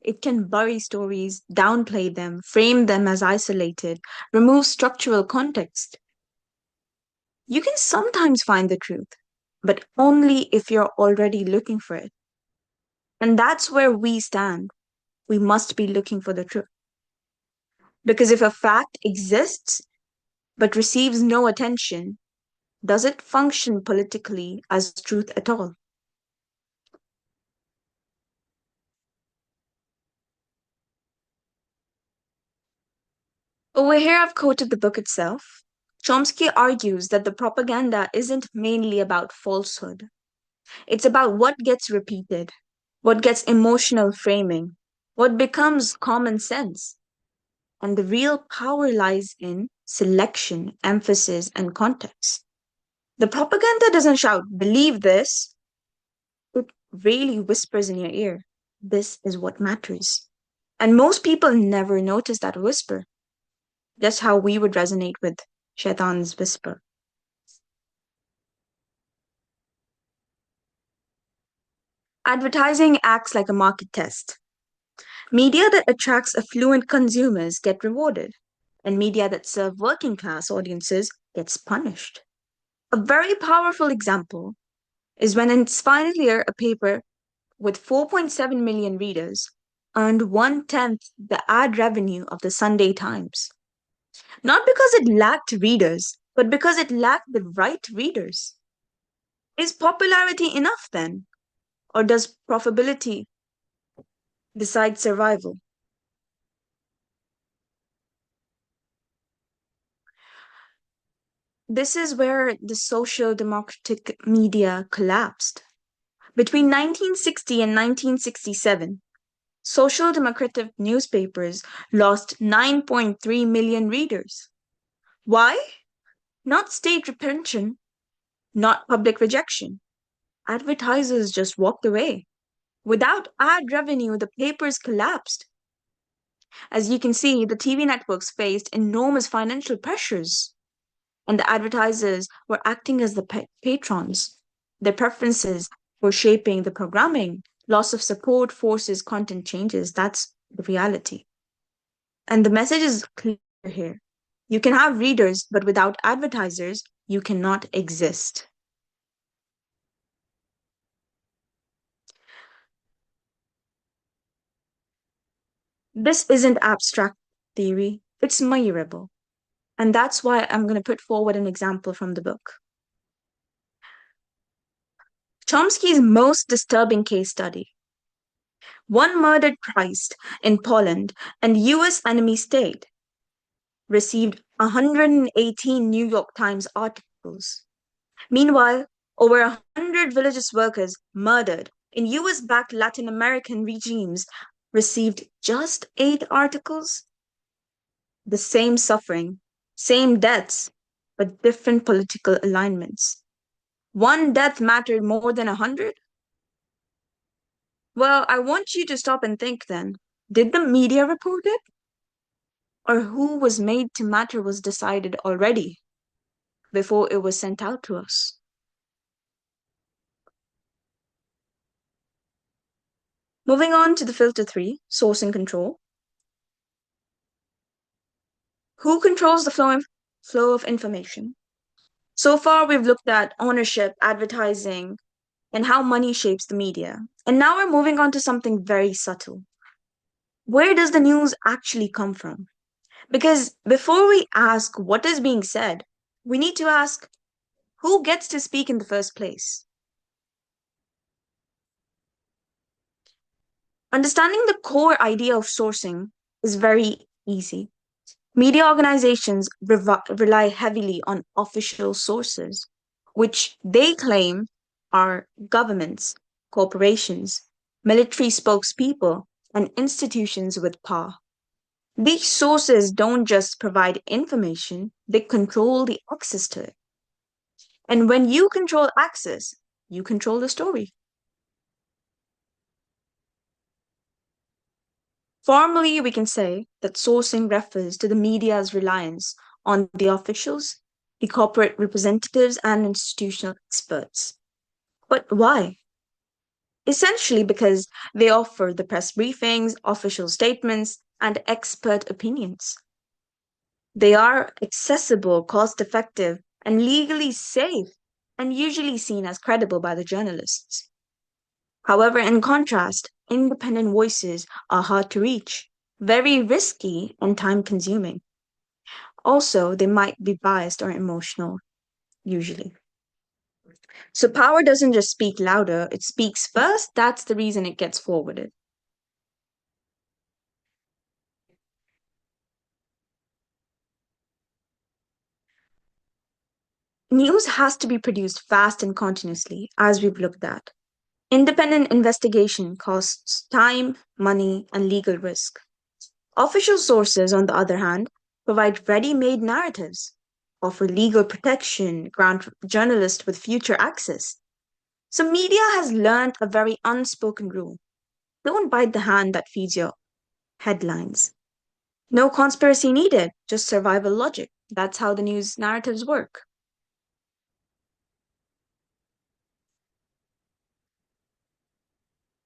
It can bury stories, downplay them, frame them as isolated, remove structural context. You can sometimes find the truth, but only if you're already looking for it. And that's where we stand. We must be looking for the truth. Because if a fact exists but receives no attention, does it function politically as truth at all? Over here, I've quoted the book itself. Chomsky argues that the propaganda isn't mainly about falsehood. It's about what gets repeated, what gets emotional framing, what becomes common sense. And the real power lies in selection, emphasis, and context. The propaganda doesn't shout, believe this. It really whispers in your ear, this is what matters. And most people never notice that whisper. Just how we would resonate with Shaitan's whisper. Advertising acts like a market test. Media that attracts affluent consumers get rewarded, and media that serve working class audiences gets punished. A very powerful example is when in its final year, a paper with 4.7 million readers earned 1/10 the ad revenue of the Sunday Times. Not because it lacked readers, but because it lacked the right readers. Is popularity enough then? Or does profitability decide survival? This is where the social democratic media collapsed. Between 1960 and 1967, social democratic newspapers lost 9.3 million readers. Why? Not state retention, not public rejection. Advertisers just walked away. Without ad revenue, the papers collapsed. As you can see, the TV networks faced enormous financial pressures, and the advertisers were acting as the patrons. Their preferences were shaping the programming. Loss of support forces content changes. That's the reality. And the message is clear here. You can have readers, but without advertisers, you cannot exist. This isn't abstract theory, it's measurable. And that's why I'm going to put forward an example from the book. Chomsky's most disturbing case study. One murdered priest in Poland and US enemy state received 118 New York Times articles. Meanwhile, over 100 religious workers murdered in US-backed Latin American regimes received just 8 articles. The same suffering, same deaths, but different political alignments. One death mattered more than 100? Well, I want you to stop and think then. Did the media report it? Or who was made to matter was decided already before it was sent out to us? Moving on to the filter 3, sourcing control. Who controls the flow of information? So far, we've looked at ownership, advertising, and how money shapes the media. And now we're moving on to something very subtle. Where does the news actually come from? Because before we ask what is being said, we need to ask who gets to speak in the first place? Understanding the core idea of sourcing is very easy. Media organizations rely heavily on official sources, which they claim are governments, corporations, military spokespeople, and institutions with power. These sources don't just provide information, they control the access to it. And when you control access, you control the story. Formally, we can say that sourcing refers to the media's reliance on the officials, the corporate representatives, and institutional experts. But why? Essentially because they offer the press briefings, official statements, and expert opinions. They are accessible, cost-effective, and legally safe, and usually seen as credible by the journalists. However, in contrast, independent voices are hard to reach, very risky, and time-consuming. Also, they might be biased or emotional, usually. So power doesn't just speak louder, it speaks first. That's the reason it gets forwarded. News has to be produced fast and continuously, as we've looked at. Independent investigation costs time, money, and legal risk. Official sources, on the other hand, provide ready-made narratives, offer legal protection, grant journalists with future access. So media has learned a very unspoken rule. Don't bite the hand that feeds your headlines. No conspiracy needed, just survival logic. That's how the news narratives work.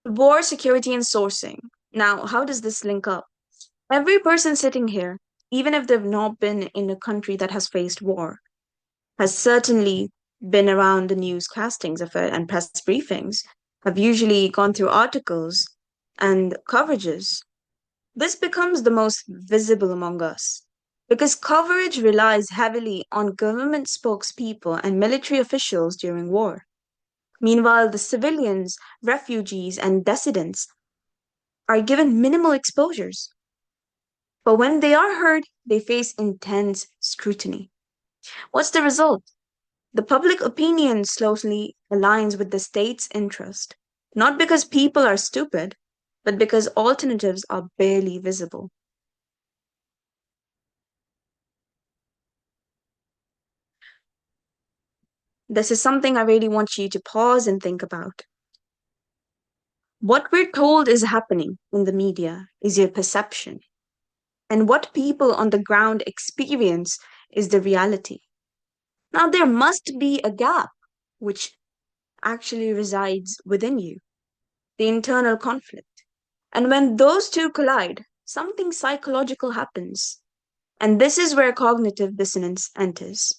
War, security, and sourcing. Now, how does this link up? Every person sitting here, even if they've not been in a country that has faced war, has certainly been around the newscastings of it and press briefings, have usually gone through articles and coverages. This becomes the most visible among us because coverage relies heavily on government spokespeople and military officials during war. Meanwhile, the civilians, refugees, and dissidents are given minimal exposures. But when they are heard, they face intense scrutiny. What's the result? The public opinion closely aligns with the state's interest, not because people are stupid, but because alternatives are barely visible. This is something I really want you to pause and think about. What we're told is happening in the media is your perception, and what people on the ground experience is the reality. Now, there must be a gap which actually resides within you, the internal conflict. And when those two collide, something psychological happens. And this is where cognitive dissonance enters.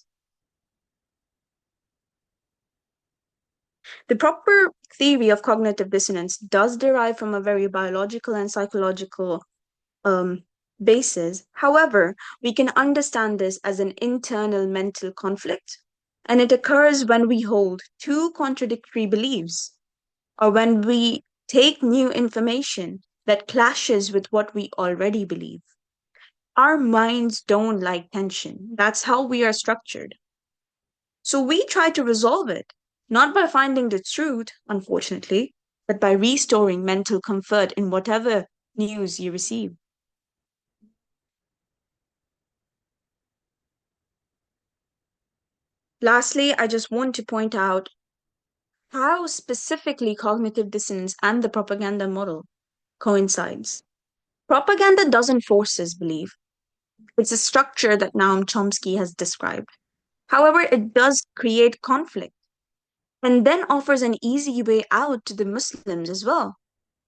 The proper theory of cognitive dissonance does derive from a very biological and psychological basis. However, we can understand this as an internal mental conflict, and it occurs when we hold two contradictory beliefs or when we take new information that clashes with what we already believe. Our minds don't like tension. That's how we are structured. So we try to resolve it, not by finding the truth, unfortunately, but by restoring mental comfort in whatever news you receive. Lastly, I just want to point out how specifically cognitive dissonance and the propaganda model coincides. Propaganda doesn't force his belief. It's a structure that Noam Chomsky has described. However, it does create conflict and then offers an easy way out to the Muslims as well,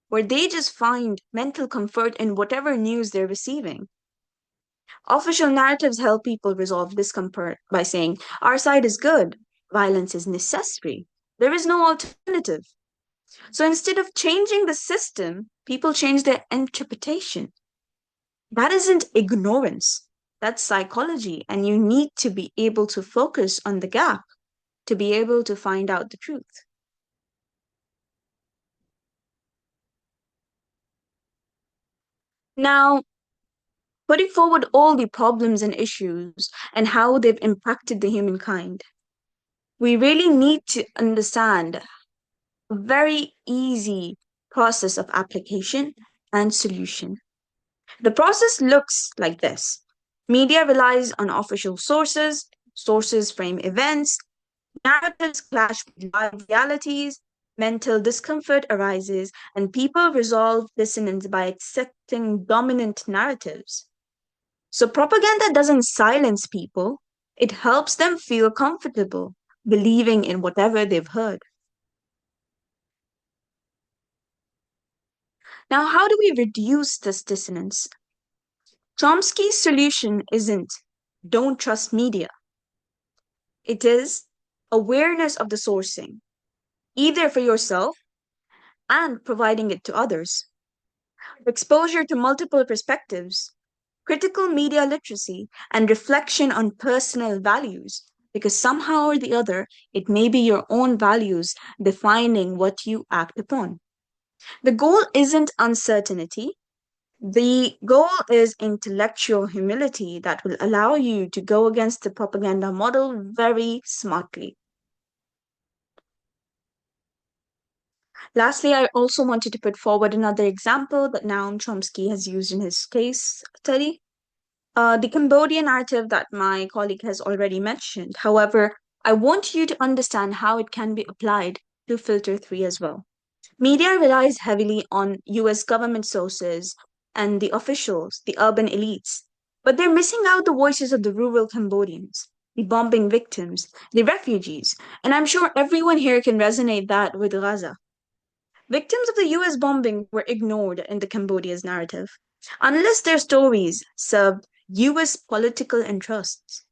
where they just find mental comfort in whatever news they're receiving. Official narratives help people resolve discomfort by saying, our side is good, violence is necessary, there is no alternative. So instead of changing the system, people change their interpretation. That isn't ignorance, that's psychology, and you need to be able to focus on the gap to be able to find out the truth. Now, putting forward all the problems and issues and how they've impacted the humankind, we really need to understand a very easy process of application and solution. The process looks like this. Media relies on official sources, sources frame events, narratives clash with live realities, mental discomfort arises, and people resolve dissonance by accepting dominant narratives. So propaganda doesn't silence people, it helps them feel comfortable believing in whatever they've heard. Now, how do we reduce this dissonance? Chomsky's solution isn't don't trust media. It is awareness of the sourcing, either for yourself and providing it to others. Exposure to multiple perspectives, critical media literacy, and reflection on personal values, because somehow or the other, it may be your own values defining what you act upon. The goal isn't uncertainty. The goal is intellectual humility that will allow you to go against the propaganda model very smartly. Lastly, I also wanted to put forward another example that Noam Chomsky has used in his case study. The Cambodian narrative that my colleague has already mentioned. However, I want you to understand how it can be applied to filter 3 as well. Media relies heavily on US government sources and the officials, the urban elites, but they're missing out the voices of the rural Cambodians, the bombing victims, the refugees, and I'm sure everyone here can resonate that with Gaza. Victims of the US bombing were ignored in the Cambodia's narrative, unless their stories served US political interests.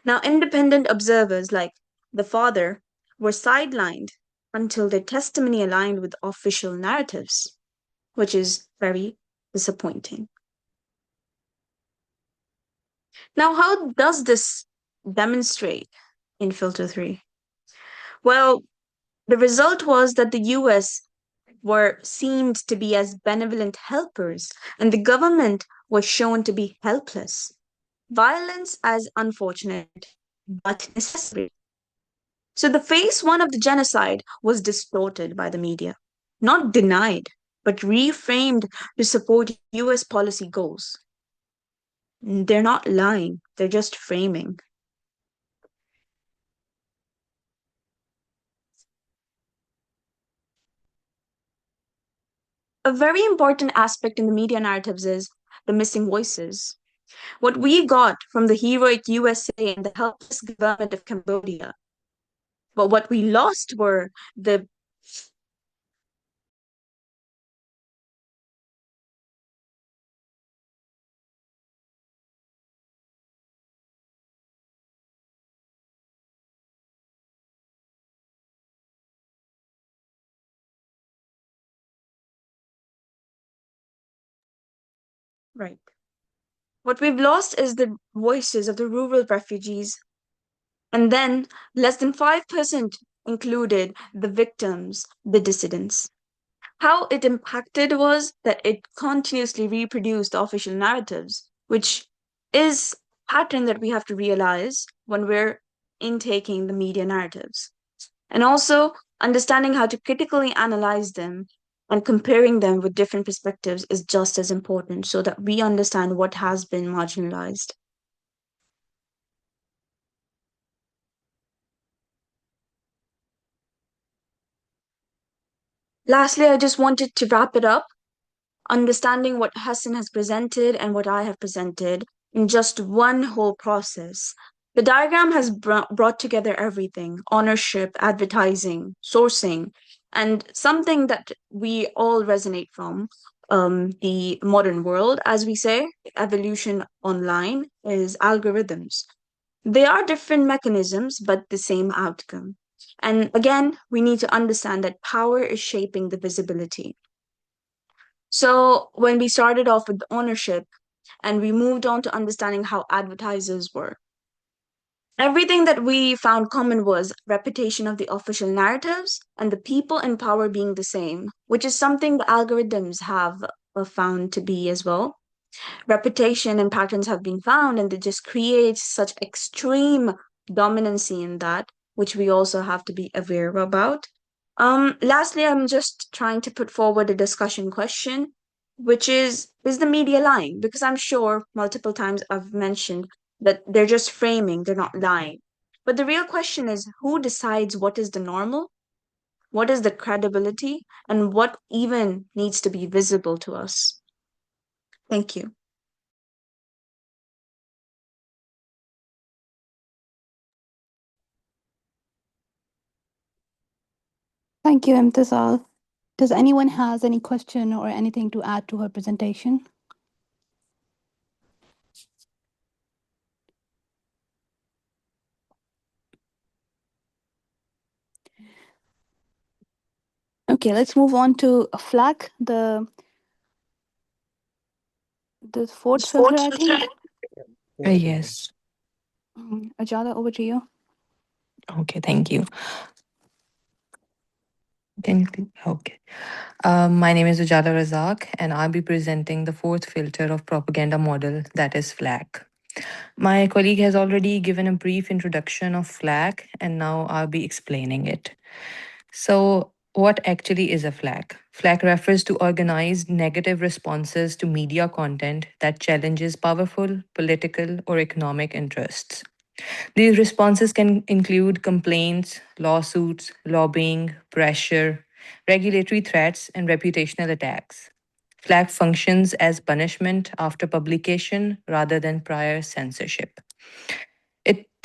Now, independent observers like the father were sidelined until their testimony aligned with official narratives, which is very disappointing. Now, how does this demonstrate in filter 3? Well, the result was that the US seemed to be as benevolent helpers, and the government was shown to be helpless. Violence as unfortunate, but necessary. So the phase 1 of the genocide was distorted by the media, not denied, but reframed to support US policy goals. They're not lying, they're just framing. A very important aspect in the media narratives is the missing voices. What we got from the heroic USA and the helpless government of Cambodia, but what we lost were the right. What we've lost is the voices of the rural refugees. And then less than 5% included the victims, the dissidents. How it impacted was that it continuously reproduced official narratives, which is a pattern that we have to realize when we're intaking the media narratives. And also understanding how to critically analyze them and comparing them with different perspectives is just as important so that we understand what has been marginalized. Lastly, I just wanted to wrap it up. understanding what Hassan has presented and what I have presented in just one whole process. The diagram has brought together everything: ownership, advertising, sourcing, and something that we all resonate from, the modern world, as we say, evolution online, is algorithms. They are different mechanisms, but the same outcome. And again, we need to understand that power is shaping the visibility. So when we started off with ownership and we moved on to understanding how advertisers work, everything that we found common was reputation of the official narratives and the people in power being the same, which is something the algorithms have found to be as well. Reputation and patterns have been found, and they just create such extreme dominancy in that, which we also have to be aware about. Lastly, I'm just trying to put forward a discussion question, which is the media lying? Because I'm sure multiple times I've mentioned that they're just framing, they're not lying. But the real question is, who decides what is the normal, what is the credibility, and what even needs to be visible to us? Thank you. Thank you, Imtizal. Does anyone has any question or anything to add to her presentation? Okay, let's move on to FLAC, the fourth filter, I think. Yes. Ajala, over to you. Okay, thank you. Okay. My name is Ujala Razak, and I'll be presenting the fourth filter of propaganda model, that is FLAC. My colleague has already given a brief introduction of FLAC, and now I'll be explaining it. So, what actually is a FLAC? FLAC refers to organized negative responses to media content that challenges powerful political or economic interests. These responses can include complaints, lawsuits, lobbying, pressure, regulatory threats, and reputational attacks. FLAG functions as punishment after publication rather than prior censorship.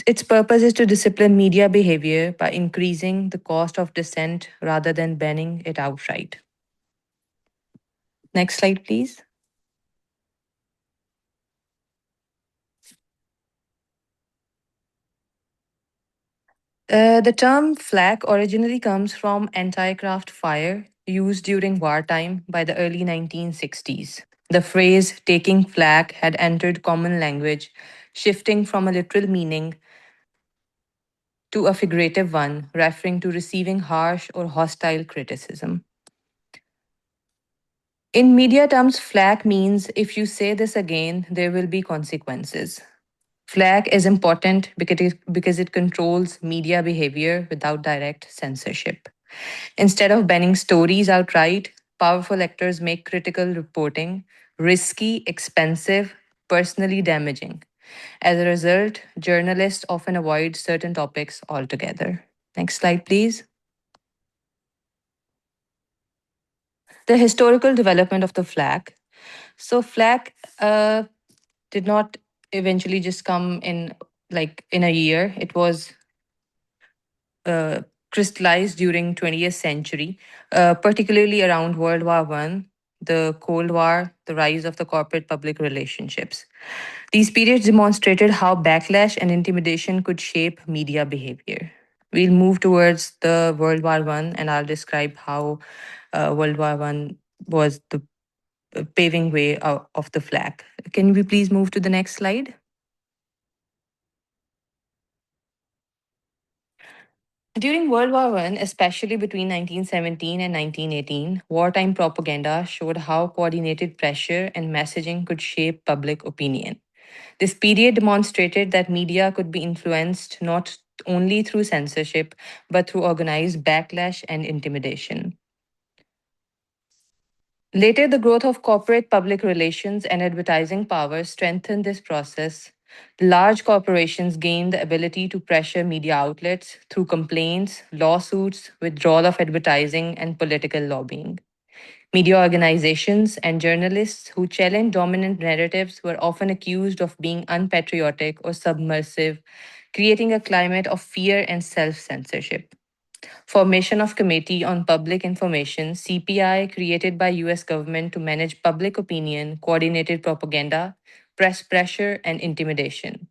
Its purpose is to discipline media behavior by increasing the cost of dissent rather than banning it outright. Next slide, please. The term flak originally comes from anti-craft fire used during wartime by the early 1960s. The phrase taking flak had entered common language, shifting from a literal meaning to a figurative one, referring to receiving harsh or hostile criticism. In media terms, flak means if you say this again, there will be consequences. FLAG is important because it controls media behavior without direct censorship. Instead of banning stories outright, powerful actors make critical reporting risky, expensive, personally damaging. As a result, journalists often avoid certain topics altogether. Next slide, please. The historical development of the FLAG. So, FLAG did not eventually just come in in a year. It was crystallized during 20th century, particularly around World War I, the Cold War, the rise of the corporate public relationships. These periods demonstrated how backlash and intimidation could shape media behavior. We'll move towards the World War I, and I'll describe how World War I was the paving way of the flag. Can we please move to the next slide? During World War I, especially between 1917 and 1918, wartime propaganda showed how coordinated pressure and messaging could shape public opinion. This period demonstrated that media could be influenced not only through censorship, but through organized backlash and intimidation. Later, the growth of corporate public relations and advertising power strengthened this process. Large corporations gained the ability to pressure media outlets through complaints, lawsuits, withdrawal of advertising, and political lobbying. Media organizations and journalists who challenged dominant narratives were often accused of being unpatriotic or submersive, creating a climate of fear and self-censorship. Formation of Committee on Public Information, CPI, created by US government to manage public opinion, coordinated propaganda, press pressure, and intimidation.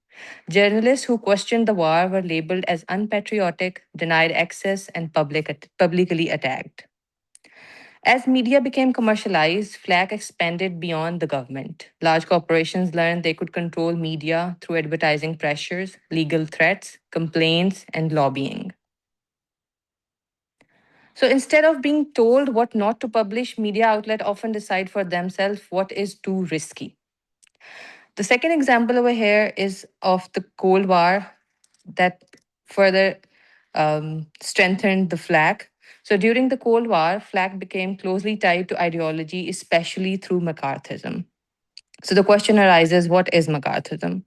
Journalists who questioned the war were labeled as unpatriotic, denied access, and publicly attacked. As media became commercialized, FLAC expanded beyond the government. Large corporations learned they could control media through advertising pressures, legal threats, complaints, and lobbying. So instead of being told what not to publish, media outlets often decide for themselves what is too risky. The second example over here is of the Cold War that further strengthened the FLAC. So during the Cold War, FLAC became closely tied to ideology, especially through McCarthyism. So the question arises, what is McCarthyism?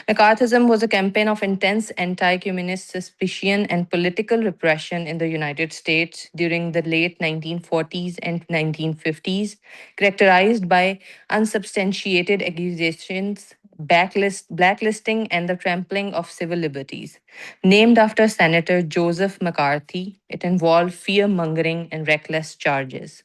McCarthyism was a campaign of intense anti-communist suspicion and political repression in the United States during the late 1940s and 1950s, characterized by unsubstantiated accusations, blacklisting, and the trampling of civil liberties. Named after Senator Joseph McCarthy, it involved fear-mongering and reckless charges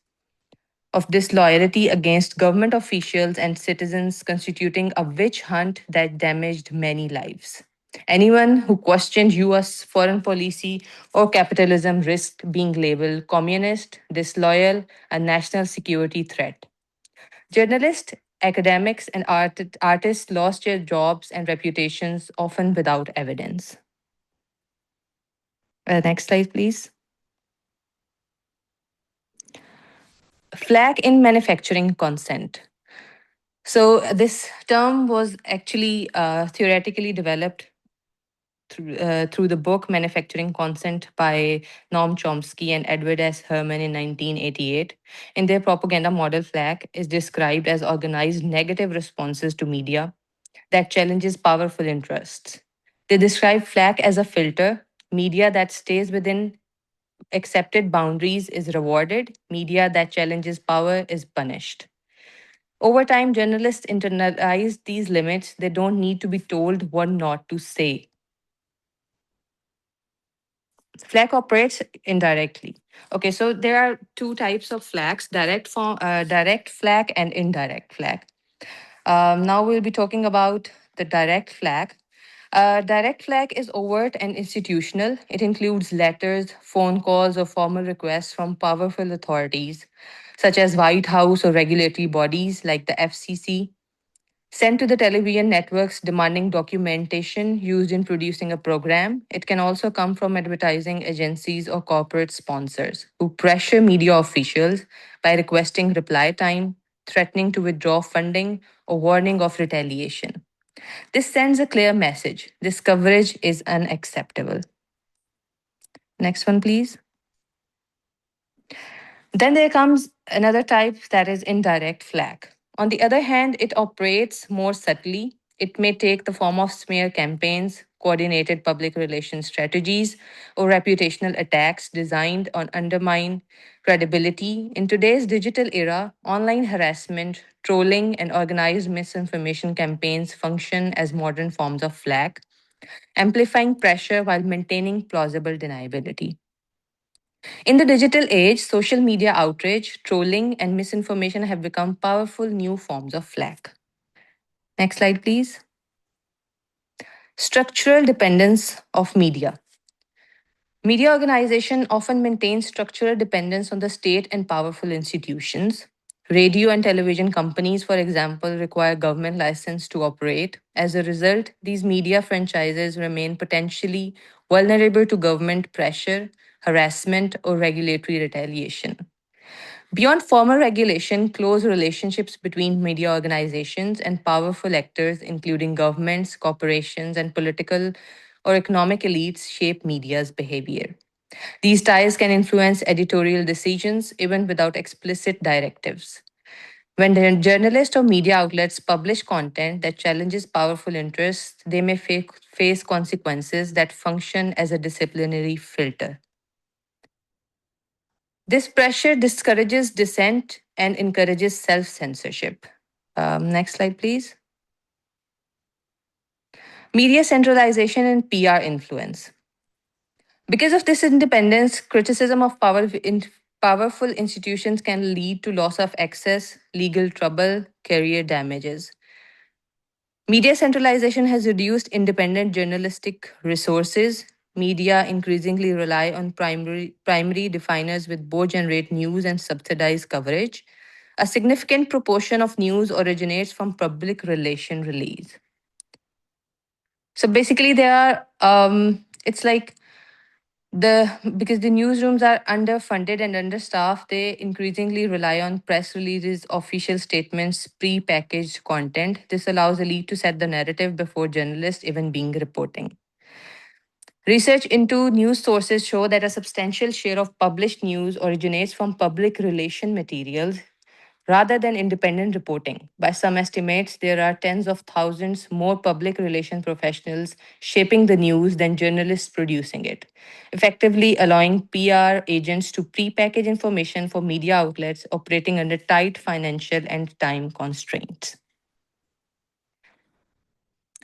of disloyalty against government officials and citizens, constituting a witch hunt that damaged many lives. Anyone who questioned US foreign policy or capitalism risked being labeled communist, disloyal, a national security threat. Journalists, academics, and artists lost their jobs and reputations, often without evidence. Next slide, please. FLAG in manufacturing consent. So this term was actually theoretically developed through the book Manufacturing Consent by Noam Chomsky and Edward S. Herman in 1988. In their propaganda model, FLAG is described as organized negative responses to media that challenges powerful interests. They describe FLAG as a filter. Media that stays within accepted boundaries is rewarded. Media that challenges power is punished. Over time, journalists internalize these limits. They don't need to be told what not to say. FLAG operates indirectly. Okay, so there are two types of flags, direct flag and indirect flag. Now we'll be talking about the direct flag. Direct flag is overt and institutional. It includes letters, phone calls, or formal requests from powerful authorities, such as White House or regulatory bodies like the FCC, sent to the television networks demanding documentation used in producing a program. It can also come from advertising agencies or corporate sponsors who pressure media officials by requesting reply time, threatening to withdraw funding, or warning of retaliation. This sends a clear message. This coverage is unacceptable. Next one, please. Then there comes another type, that is indirect flag. On the other hand, it operates more subtly. It may take the form of smear campaigns, coordinated public relations strategies, or reputational attacks designed on undermine credibility. In today's digital era, online harassment, trolling, and organized misinformation campaigns function as modern forms of flag, amplifying pressure while maintaining plausible deniability. In the digital age, social media outrage, trolling, and misinformation have become powerful new forms of flag. Next slide, please. Structural dependence of media. Media organization often maintain structural dependence on the state and powerful institutions. Radio and television companies, for example, require government license to operate. As a result, these media franchises remain potentially vulnerable to government pressure, harassment, or regulatory retaliation. Beyond formal regulation, close relationships between media organizations and powerful actors, including governments, corporations, and political or economic elites, shape media's behavior. These ties can influence editorial decisions even without explicit directives. When the journalists or media outlets publish content that challenges powerful interests, they may face consequences that function as a disciplinary filter. This pressure discourages dissent and encourages self-censorship. Next slide, please. Media centralization and PR influence. Because of this independence, criticism of powerful institutions can lead to loss of access, legal trouble, career damages. Media centralization has reduced independent journalistic resources. Media increasingly rely on primary definers with both generate news and subsidize coverage. A significant proportion of news originates from public relation release. So basically, it's like because the newsrooms are underfunded and understaffed, they increasingly rely on press releases, official statements, pre-packaged content. This allows elite to set the narrative before journalists even being reporting. Research into news sources show that a substantial share of published news originates from public relation materials rather than independent reporting. By some estimates, there are tens of thousands more public relations professionals shaping the news than journalists producing it, effectively allowing PR agents to pre-package information for media outlets operating under tight financial and time constraints.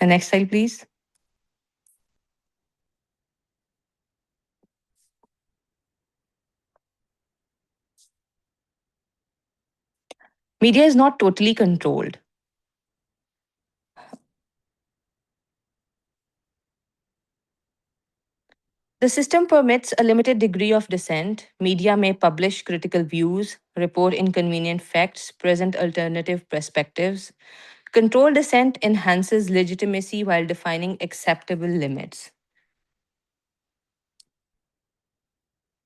And next slide, please. Media is not totally controlled. The system permits a limited degree of dissent. Media may publish critical views, report inconvenient facts, present alternative perspectives. Controlled dissent enhances legitimacy while defining acceptable limits.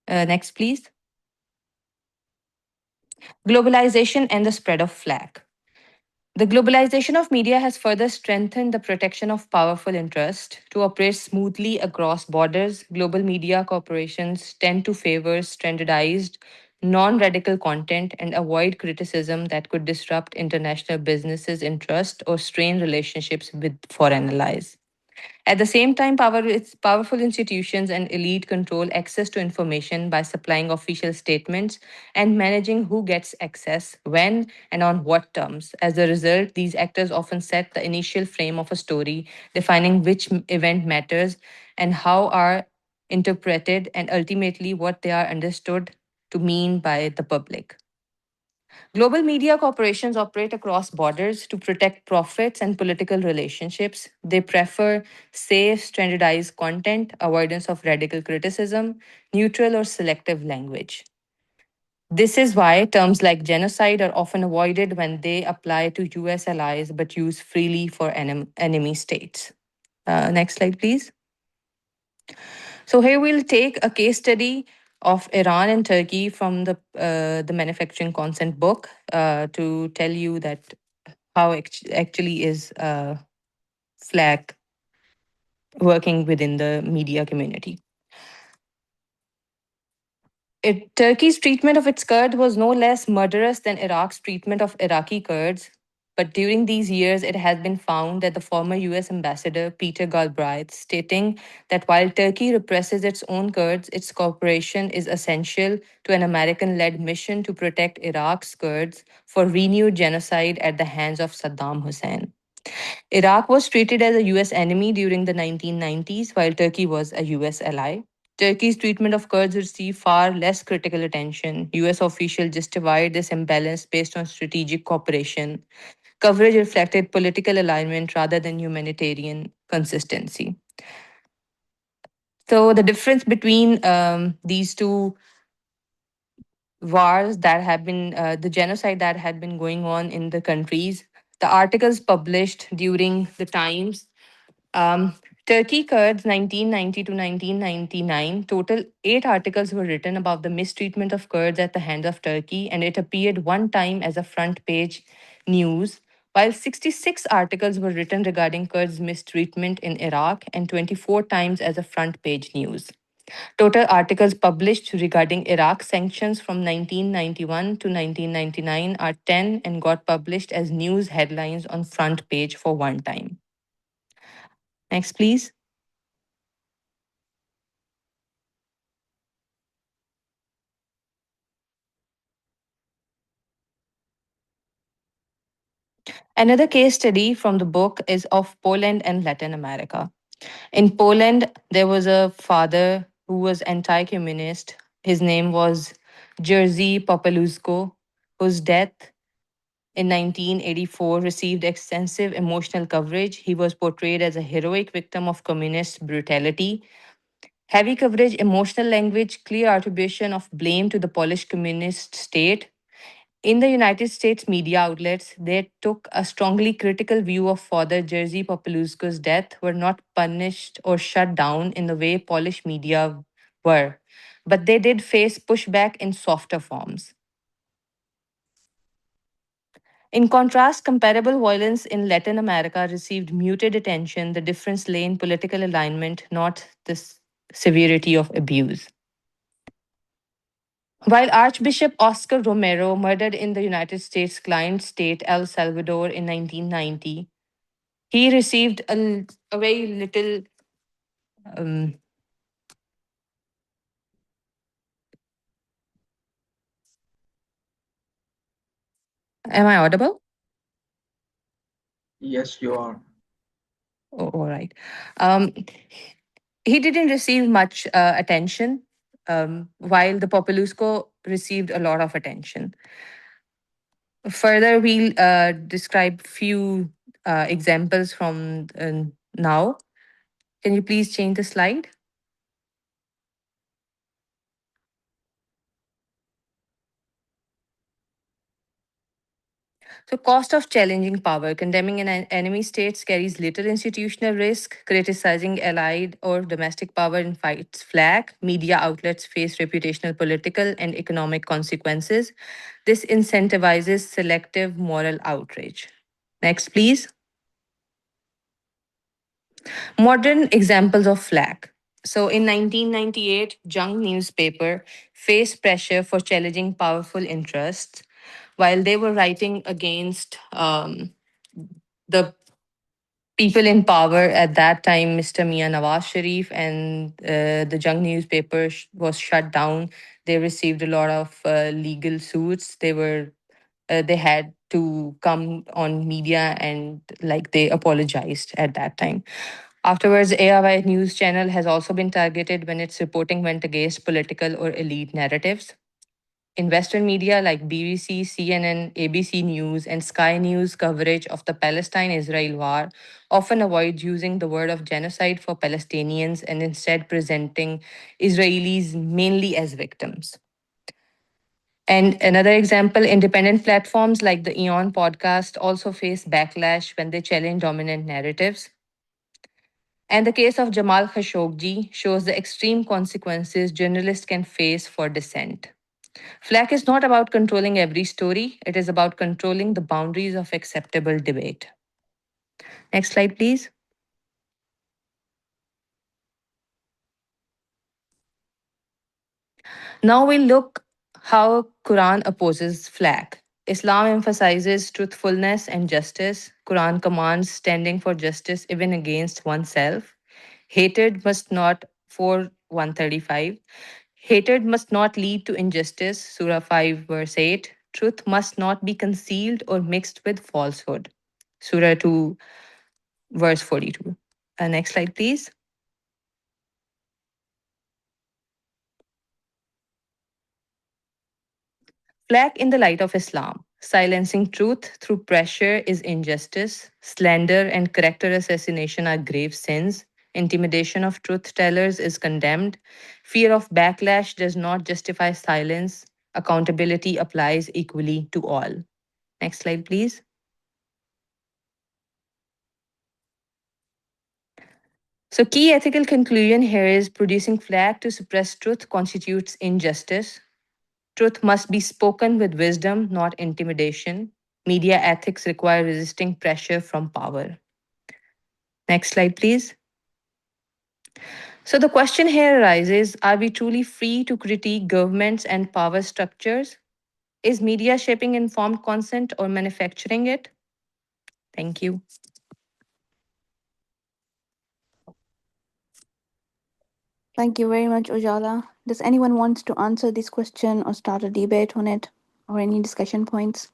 Next, please. Globalization and the spread of flag. The globalization of media has further strengthened the protection of powerful interests. To operate smoothly across borders, global media corporations tend to favor standardized, non radical content and avoid criticism that could disrupt international businesses' interest or strain relationships with foreign allies. At the same time, powerful institutions and elite control access to information by supplying official statements and managing who gets access, when, and on what terms. As a result, these actors often set the initial frame of a story, defining which event matters and how are interpreted, and ultimately what they are understood to mean by the public. Global media corporations operate across borders to protect profits and political relationships. They prefer safe, standardized content, avoidance of radical criticism, neutral or selective language. This is why terms like genocide are often avoided when they apply to US allies but used freely for enemy states. Next slide, please. So here we'll take a case study of Iran and Turkey from the manufacturing consent book to tell you that how actually is FLAG working within the media community. Turkey's treatment of its Kurds was no less murderous than Iraq's treatment of Iraqi Kurds. But during these years, it has been found that the former US ambassador, Peter Galbraith, stating that while Turkey represses its own Kurds, its cooperation is essential to an American led mission to protect Iraq's Kurds for renewed genocide at the hands of Saddam Hussein. Iraq was treated as a US enemy during the 1990s, while Turkey was a US ally. Turkey's treatment of Kurds received far less critical attention. US officials justified this imbalance based on strategic cooperation. Coverage reflected political alignment rather than humanitarian consistency. So, the difference between these two wars that have been, the genocide that had been going on in the countries, the articles published during the times Turkey Kurds 1990 to 1999, total 8 articles were written about the mistreatment of Kurds at the hands of Turkey, and it appeared one time as a front page news, while 66 articles were written regarding Kurds' mistreatment in Iraq and 24 times as a front page news. Total articles published regarding Iraq sanctions from 1991 to 1999 are 10 and got published as news headlines on front page for one time. Next, please. Another case study from the book is of Poland and Latin America. In Poland, there was a father who was anti communist. His name was Jerzy Popieluszko, whose death in 1984 received extensive emotional coverage. He was portrayed as a heroic victim of communist brutality. Heavy coverage, emotional language, clear attribution of blame to the Polish communist state. In the United States media outlets, they took a strongly critical view of Father Jerzy Popieluszko's death, were not punished or shut down in the way Polish media were. But they did face pushback in softer forms. In contrast, comparable violence in Latin America received muted attention. The difference lay in political alignment, not the severity of abuse. While Archbishop Oscar Romero murdered in the United States client state El Salvador in 1990, he received a very little. Um, am I audible? Yes, you are. Oh, all right. He didn't receive much attention, while the Populusco received a lot of attention. Further, we'll describe few examples from now. Can you please change the slide? So, cost of challenging power. Condemning an enemy state carries little institutional risk. Criticizing allied or domestic power invites flag. Media outlets face reputational, political, and economic consequences. This incentivizes selective moral outrage. Next, please. Modern examples of flag. So, in 1998, Jung newspaper faced pressure for challenging powerful interests while they were writing against the people in power at that time, Mr. Mia Nawaz Sharif, and the Jung newspaper was shut down. They received a lot of legal suits. They had to come on media and like they apologized at that time. Afterwards, ARY News Channel has also been targeted when its reporting went against political or elite narratives. In Western media like BBC, CNN, ABC News, and Sky News, coverage of the Palestine Israel war often avoids using the word of genocide for Palestinians and instead presenting Israelis mainly as victims. And another example, independent platforms like the Eon podcast also face backlash when they challenge dominant narratives. And the case of Jamal Khashoggi shows the extreme consequences journalists can face for dissent. FLAC is not about controlling every story, it is about controlling the boundaries of acceptable debate. Next slide, please. Now we'll look how Quran opposes FLAC. Islam emphasizes truthfulness and justice. Quran commands standing for justice even against oneself. Hatred must not, for 135, hatred must not lead to injustice. Surah 5, verse 8. Truth must not be concealed or mixed with falsehood. Surah 2, verse 42. Next slide, please. Flag in the light of Islam. Silencing truth through pressure is injustice. Slander and character assassination are grave sins. Intimidation of truth tellers is condemned. Fear of backlash does not justify silence. Accountability applies equally to all. Next slide, please. So, key ethical conclusion here is producing flag to suppress truth constitutes injustice. Truth must be spoken with wisdom, not intimidation. Media ethics require resisting pressure from power. Next slide, please. So, the question here arises, are we truly free to critique governments and power structures? Is media shaping informed consent or manufacturing it? Thank you. Thank you very much, Ujala. Does anyone want to answer this question or start a debate on it or any discussion points?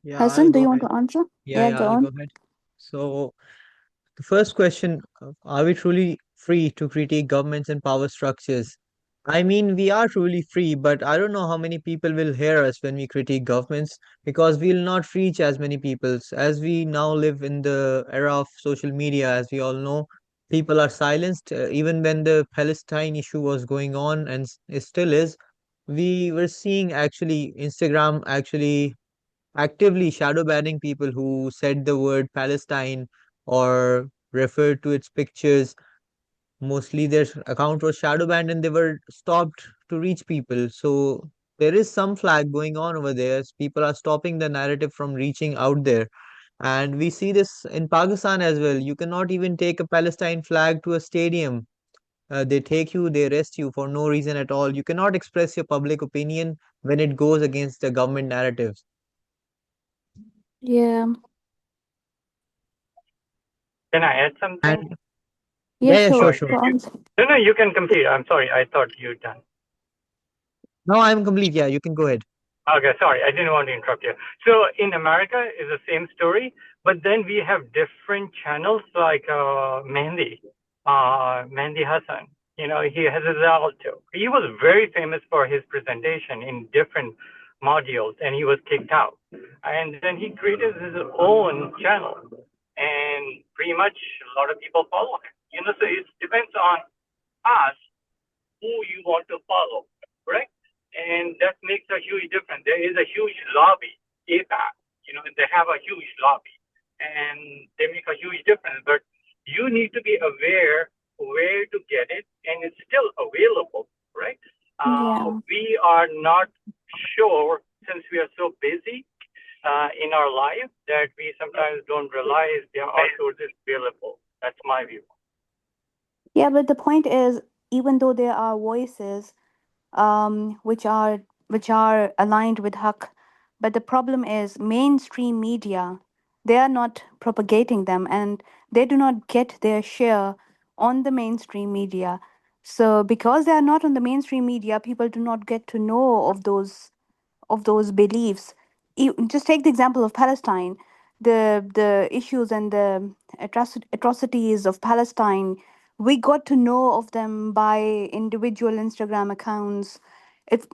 Yeah, I'll Hassan, do go you want ahead. to answer? Yeah, Go I'll on. go ahead. So, the first question, are we truly free to critique governments and power structures? I mean, we are truly free, but I don't know how many people will hear us when we critique governments because we'll not reach as many people. As we now live in the era of social media, as we all know, people are silenced. Even when the Palestine issue was going on and it still is, we were seeing actually Instagram actually actively shadow banning people who said the word Palestine or referred to its pictures. Mostly their account was shadow banned and they were stopped to reach people. So there is some flag going on over there. People are stopping the narrative from reaching out there. And we see this in Pakistan as well. You cannot even take a Palestine flag to a stadium. They take you, they arrest you for no reason at all. You cannot express your public opinion when it goes against the government narratives. Yeah. Can I add something? And Yeah, yeah, sure. sure. Go on. No, you can complete. I'm sorry. I thought you done. No, I'm complete. Yeah, you can go ahead. Okay, sorry. I didn't want to interrupt you. So in America is the same story, but then we have different channels like Mehndi Hassan. You know, he has his alto. He was very famous for his presentation in different modules, and he was kicked out. And then he created his own channel, and pretty much a lot of people follow him. You know, so it depends on us who you want to follow, correct? And that makes a huge difference. There is a huge lobby, APAC, you know, they have a huge lobby and they make a huge difference. But you need to be aware where to get it, and it's still available, right? We are not sure, since we are so busy in our life, that we sometimes don't realize there are sources available. That's my view. Yeah, but the point is, even though there are voices which are aligned with Haqq, but the problem is mainstream media, they are not propagating them, and they do not get their share on the mainstream media. So because they are not on the mainstream media, people do not get to know of those beliefs. Just take the example of Palestine, the issues and the atrocities of Palestine. We got to know of them by individual Instagram accounts. It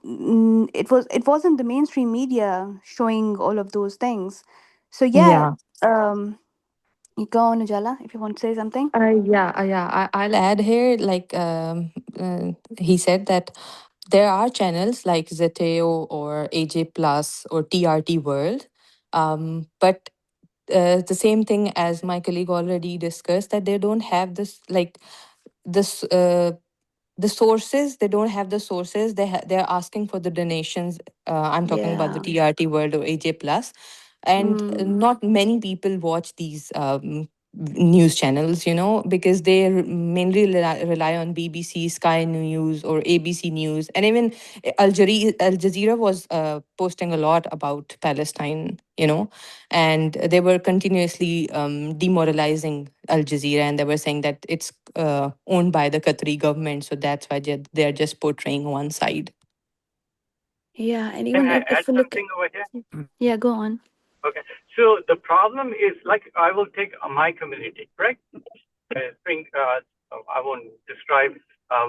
wasn't the mainstream media showing all of those things. So yeah, Yeah. you go on, Ujala, if you want to say something. I'll add here, like he said that there are channels like Zeteo or AJ Plus or TRT World, but the same thing as my colleague already discussed, that they don't have this like this the sources. They don't have the sources. They're asking for the donations. I'm talking about the Yeah. TRT World or AJ Plus, and not many people watch these news channels, you know, because they mainly rely on BBC, Sky News, or ABC News, and even Al Jazeera was posting a lot about Palestine, you know, and they were continuously demoralizing Al Jazeera, and they were saying that it's owned by the Qatari government, so that's why they're just portraying one side. Yeah, and Can even I if add we look something over here? Yeah, go on. Okay, so the problem is, like, I will take my community, correct? I won't describe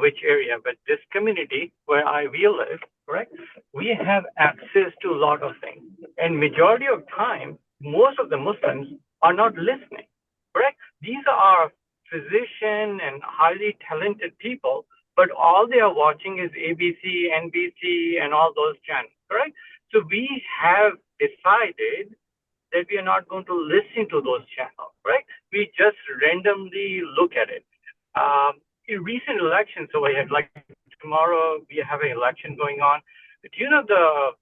which area, but this community where we live, correct? We have access to a lot of things, and majority of time, most of the Muslims are not listening, correct? These are physician and highly talented people, but all they are watching is ABC, NBC, and all those channels, correct? So we have decided that we are not going to listen to those channels, right? We just randomly look at it. In recent elections, so we had, like, tomorrow we have an election going on. Do you know the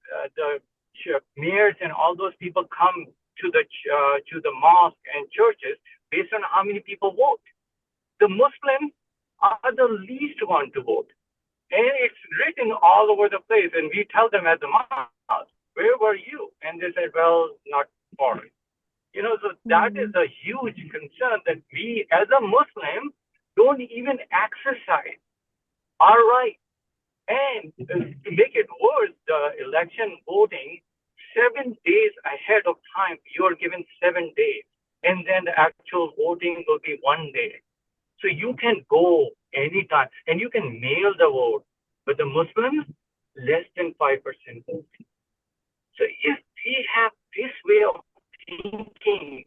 mayors and all those people come to the mosque and churches based on how many people vote? The Muslims are the least one to vote, and it's written all over the place. And we tell them at the mosque, where were you? And they said, well, not for it. You know, so that is a huge concern, that we as a Muslim don't even exercise our right. And to make it worse, the election voting 7 days ahead of time. You are given 7 days, and then the actual voting will be 1 day. So you can go anytime, and you can mail the vote. But the Muslims, less than 5% vote. So if we have this way of thinking,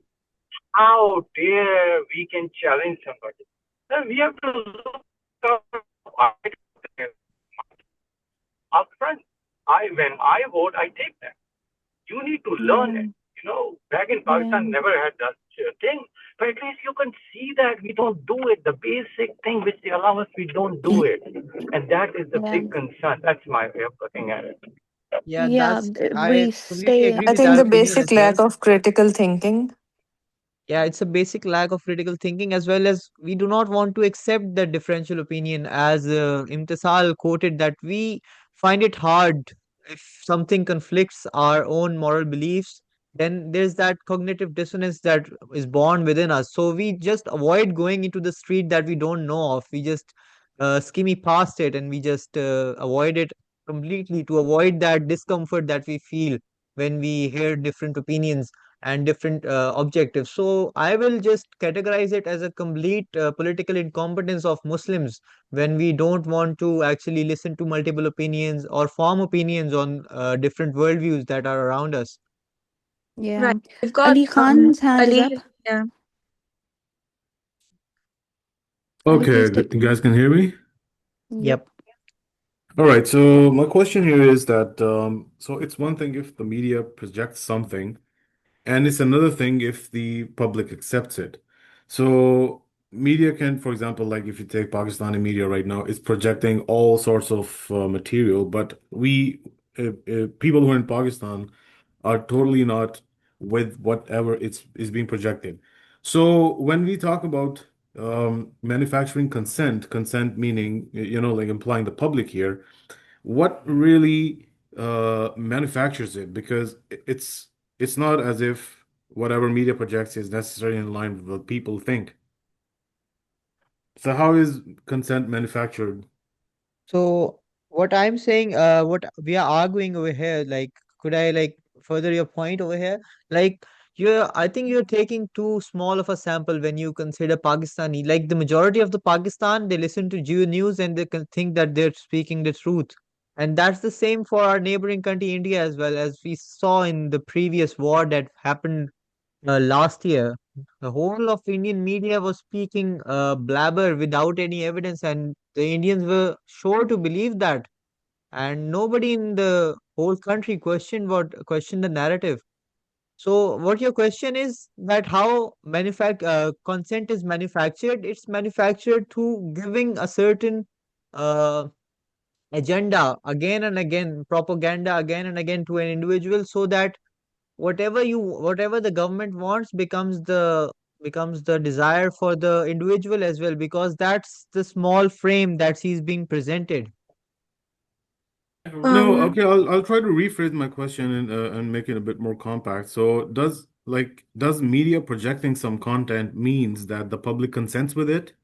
how dare we can challenge somebody? Then we have to look up front. When I vote, I take that. You need to learn it. You know, back in Pakistan, never had that thing. But at least you can see that we don't do it. The basic thing which they allow us, we don't do it. And that is the big concern. That's my way of looking at it. Yeah, Yeah, I we completely stay. agree I with think that the opinion basic as well. lack of critical thinking. Yeah, it's a basic lack of critical thinking, as well as we do not want to accept the differential opinion. As Imtisal quoted, that we find it hard if something conflicts our own moral beliefs, then there's that cognitive dissonance that is born within us. So we just avoid going into the street that we don't know of. We just skimmy past it, and we just avoid it completely to avoid that discomfort that we feel when we hear different opinions and different objectives. So I will just categorize it as a complete political incompetence of Muslims when we don't want to actually listen to multiple opinions or form opinions on different worldviews that are around us. Yeah. Right. We've got Ali Khan's hand is Ali. up. Yeah. Ali, Okay, please take. you guys can hear me? Yep. All right, so my question here is that so it's one thing if the media projects something, and it's another thing if the public accepts it. So media can, for example, like if you take Pakistani media right now, it's projecting all sorts of material, but people who are in Pakistan are totally not with whatever is being projected. So when we talk about manufacturing consent meaning, like implying the public here, what really manufactures it? Because it's not as if whatever media projects is necessarily in line with what people think. So how is consent manufactured? So what I'm saying, what we are arguing over here, like, could I like further your point over here? Like, I think you're taking too small of a sample when you consider Pakistani. Like the majority of the Pakistan, they listen to Geo News and they can think that they're speaking the truth. And that's the same for our neighboring country, India, as well, as we saw in the previous war that happened last year. The whole of Indian media was speaking blabber without any evidence, and the Indians were sure to believe that. And nobody in the whole country questioned the narrative. So, what your question is that how consent is manufactured? It's manufactured through giving a certain uh, agenda again and again, propaganda again and again to an individual, so that whatever the government wants becomes the desire for the individual as well, because that's the small frame that he's being presented. No, okay, I'll try to rephrase my question and make it a bit more compact. So does media projecting some content means that the public consents with it?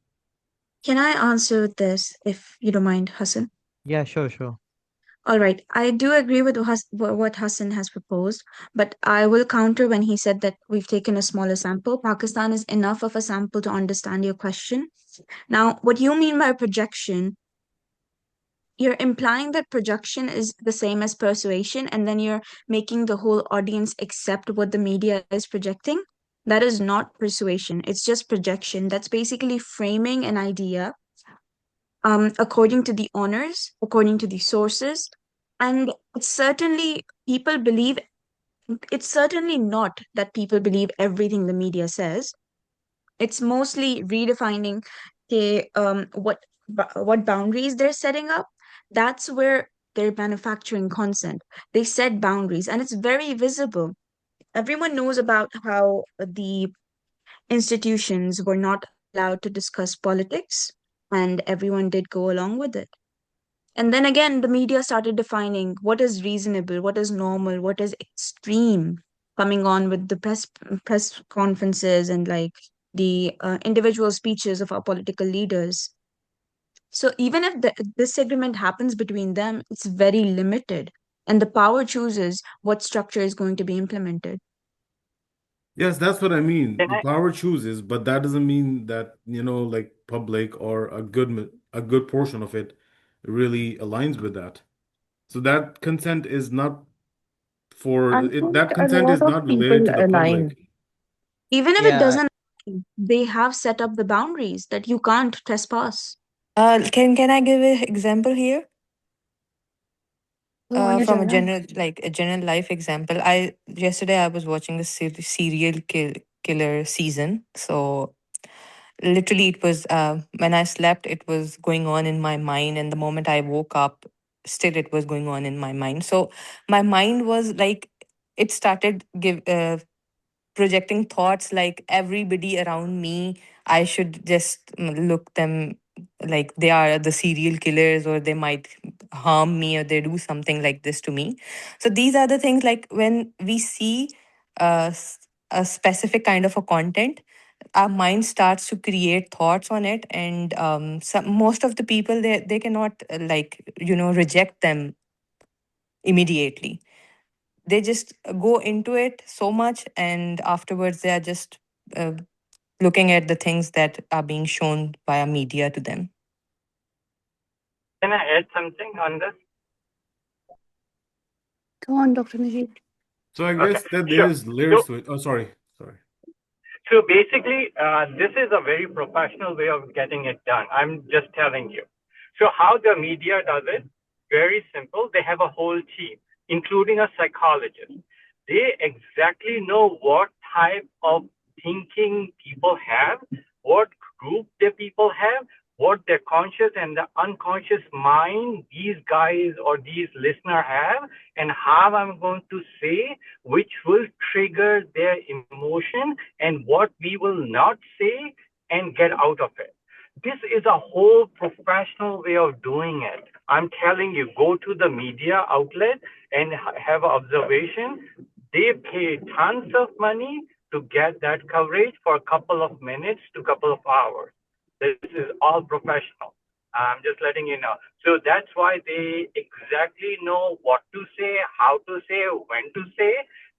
Can I answer this if you don't mind, Hassan? Yeah, sure. All right. I do agree with what Hassan has proposed, but I will counter when he said that we've taken a smaller sample. Pakistan is enough of a sample to understand your question. Now, what you mean by projection, you're implying that projection is the same as persuasion, and then you're making the whole audience accept what the media is projecting. That is not persuasion. It's just projection. That's basically framing an idea according to the owners, according to the sources. And it's certainly it's certainly not that people believe everything the media says. It's mostly redefining what boundaries they're setting up. That's where they're manufacturing consent. They set boundaries, and it's very visible. Everyone knows about how the institutions were not allowed to discuss politics, and everyone did go along with it. And then again, the media started defining what is reasonable, what is normal, what is extreme, coming on with the press conferences and like the individual speeches of our political leaders. So even if the disagreement happens between them, it's very limited. and the power chooses what structure is going to be implemented. Yes, that's what I mean. Can The I? power chooses, but that doesn't mean that, like public or a good portion of it really aligns with that. So that consent is not for I it, think that a consent lot is of not related people to the align. public. Even if it Yeah, doesn't, they have set up the boundaries that you can't trespass. Can I give an example here? Go on, From a Ujala. general life example. Yesterday I was watching a serial killer season. So literally it was when I slept, it was going on in my mind, and the moment I woke up, still it was going on in my mind. So my mind was like, it started projecting thoughts like everybody around me, I should just look them like they are the serial killers, or they might harm me, or they do something like this to me. So these are the things, like when we see a specific kind of a content, our mind starts to create thoughts on it, and most of the people, they cannot reject them immediately. They just go into it so much, and afterwards they are just uh, looking at the things that are being shown via media to them. Can I add something on this? Go on, Dr. Najib. So I Okay, guess that sure. there's layers to it. Oh, sorry. So basically, this is a very professional way of getting it done. I'm just telling you. So how the media does it? Very simple. They have a whole team, including a psychologist. They exactly know what type of thinking people have, what group the people have, what their conscious and the unconscious mind these guys or these listeners have, and how I'm going to say, which will trigger their emotion, and what we will not say and get out of it. This is a whole professional way of doing it. I'm telling you, go to the media outlet and have an observation. They pay tons of money to get that coverage for a couple of minutes to a couple of hours. This is all professional. I'm just letting you know. So that's why they exactly know what to say, how to say, when to say,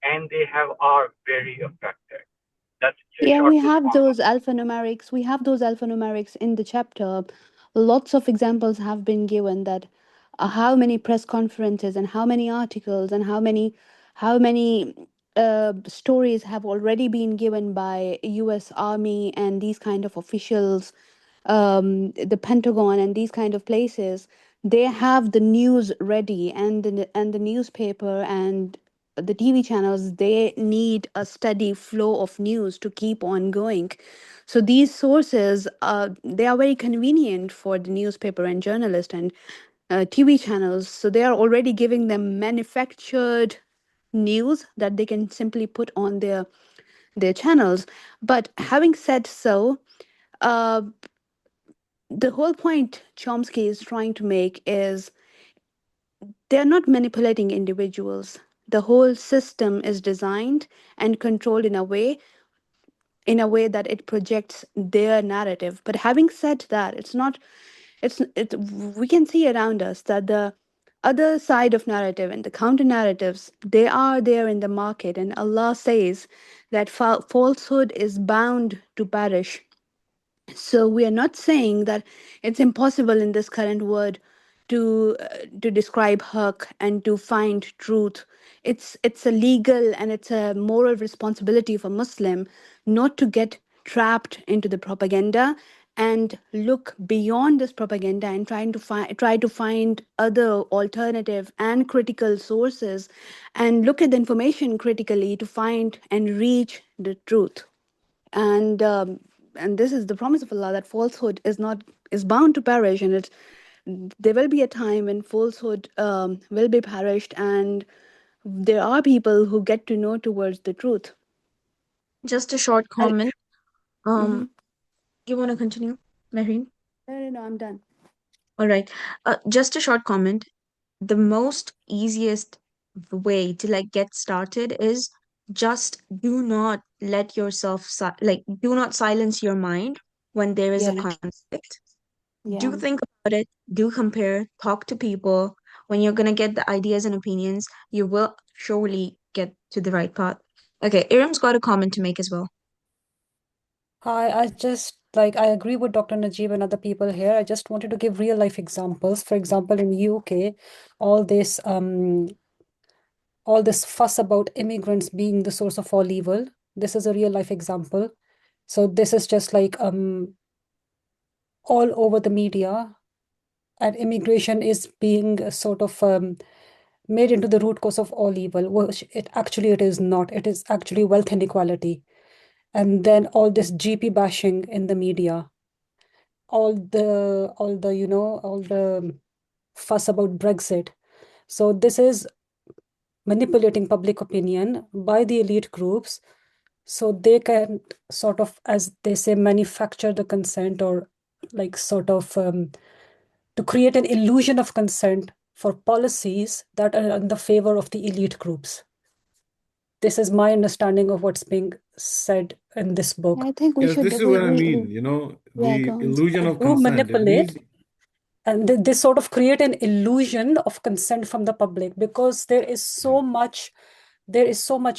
and they are very effective. That's a Yeah, short we have form. those alphanumerics. We have those alphanumerics in the chapter. Lots of examples have been given that how many press conferences and how many articles and how many stories have already been given by US Army and these kind of officials, the Pentagon and these kind of places. They have the news ready, and the newspaper and the TV channels, they need a steady flow of news to keep on going. So these sources, they are very convenient for the newspaper and journalist and TV channels. So they are already giving them manufactured news that they can simply put on their channels. But having said so, uh, the whole point Chomsky is trying to make is they're not manipulating individuals. The whole system is designed and controlled in a way that it projects their narrative. But having said that, it's not it's we can see around us that the other side of narrative and the counter narratives, they are there in the market, and Allah says that falsehood is bound to perish. So we are not saying that it's impossible in this current world to describe haqq and to find truth. It's a legal and it's a moral responsibility for Muslim not to get trapped into the propaganda and look beyond this propaganda and try to find other alternative and critical sources and look at the information critically to find and reach the truth. And this is the promise of Allah that falsehood is bound to perish, and there will be a time when falsehood will be perished, and there are people who get to know towards the truth. Just a short I, comment. mhm. You want to continue, Mehreen? No, I'm done. All right. Just a short comment. The most easiest way to like get started is just do not let yourself do not silence your mind when there is a Yeah, conflict. yeah. Do think about it, do compare, talk to people, when you're going to get the ideas and opinions, you will surely get to the right path. Okay, Iram's got a comment to make as well. I just I agree with Dr. Najib and other people here. I just wanted to give real life examples. For example, in UK, all this fuss about immigrants being the source of all evil. This is a real life example. So this is just all over the media, and immigration is being sort of made into the root cause of all evil, which it is not. It is actually wealth inequality. And then all this GP bashing in the media, all the fuss about Brexit. So this is manipulating public opinion by the elite groups, so they can sort of, as they say, manufacture the consent, or to create an illusion of consent for policies that are in the favor of the elite groups. This is my understanding of what's being said in this book. I think we Yes, should this is what I definitely. mean, you know, Yeah, the go on. illusion of Do consent. It manipulate, means and they sort of create an illusion of consent from the public, because there is so much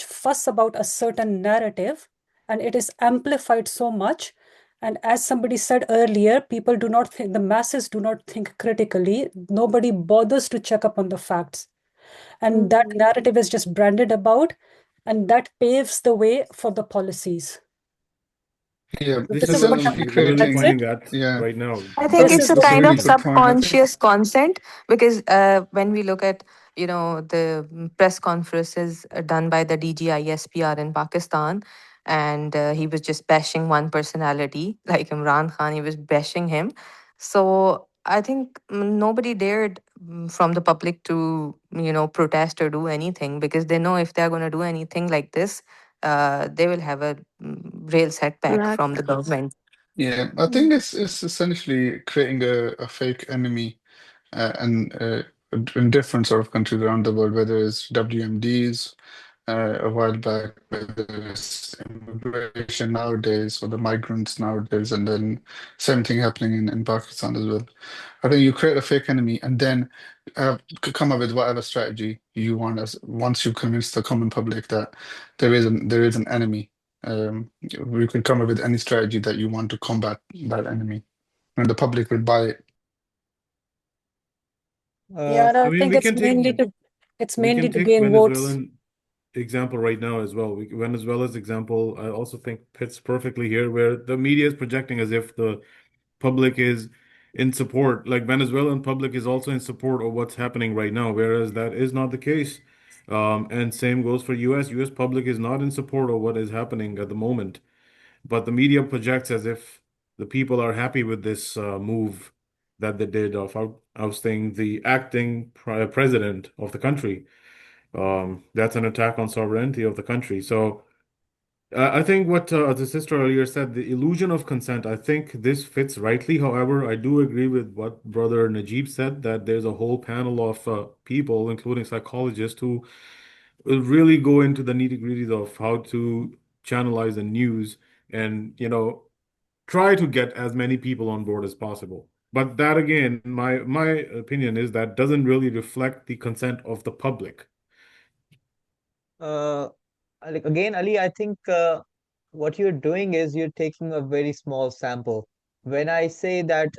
fuss about a certain narrative, and it is amplified so much. And as somebody said earlier, people do not think, the masses do not think critically. Nobody bothers to check up on the facts. And that narrative is just branded about, and that paves the way for the policies. Yeah, So this this is is what what essentially I'm I'm saying. really That's creating, it. pointing at yeah, right now. I think This it's is a that's a kind really of good point. I think, subconscious consent, because when we look at, the press conferences done by the DGISPR in Pakistan, and he was just bashing one personality, like Imran Khan, he was bashing him. So I think nobody dared from the public to, protest or do anything, because they know if they're going to do anything like this, they will have a real setback Correct. from the government. yeah, I think it's essentially creating a fake enemy, in different sort of countries around the world, whether it's WMDs a while back, whether it's immigration nowadays or the migrants nowadays, and then same thing happening in Pakistan as well. I think you create a fake enemy and then come up with whatever strategy you want, as once you convince the common public that there is an enemy. You can come up with any strategy that you want to combat that enemy, and the public will buy it. Yeah, and I I mean, think we can take it's we mainly can to take gain votes. Venezuelan example right now as well. Venezuela's example, I also think fits perfectly here, where the media is projecting as if the public is in support, like Venezuelan public is also in support of what's happening right now, whereas that is not the case. And same goes for US. US public is not in support of what is happening at the moment, but the media projects as if the people are happy with this move that they did of ousting the acting president of the country. That's an attack on sovereignty of the country. So I think what the sister earlier said, the illusion of consent, I think this fits rightly. However, I do agree with what Brother Najib said, that there's a whole panel of people, including psychologists, who will really go into the nitty-gritties of how to channelize the news and, try to get as many people on board as possible. But that again, my opinion is that doesn't really reflect the consent of the public. Uh, like again, Ali, I think what you're doing is you're taking a very small sample. When I say that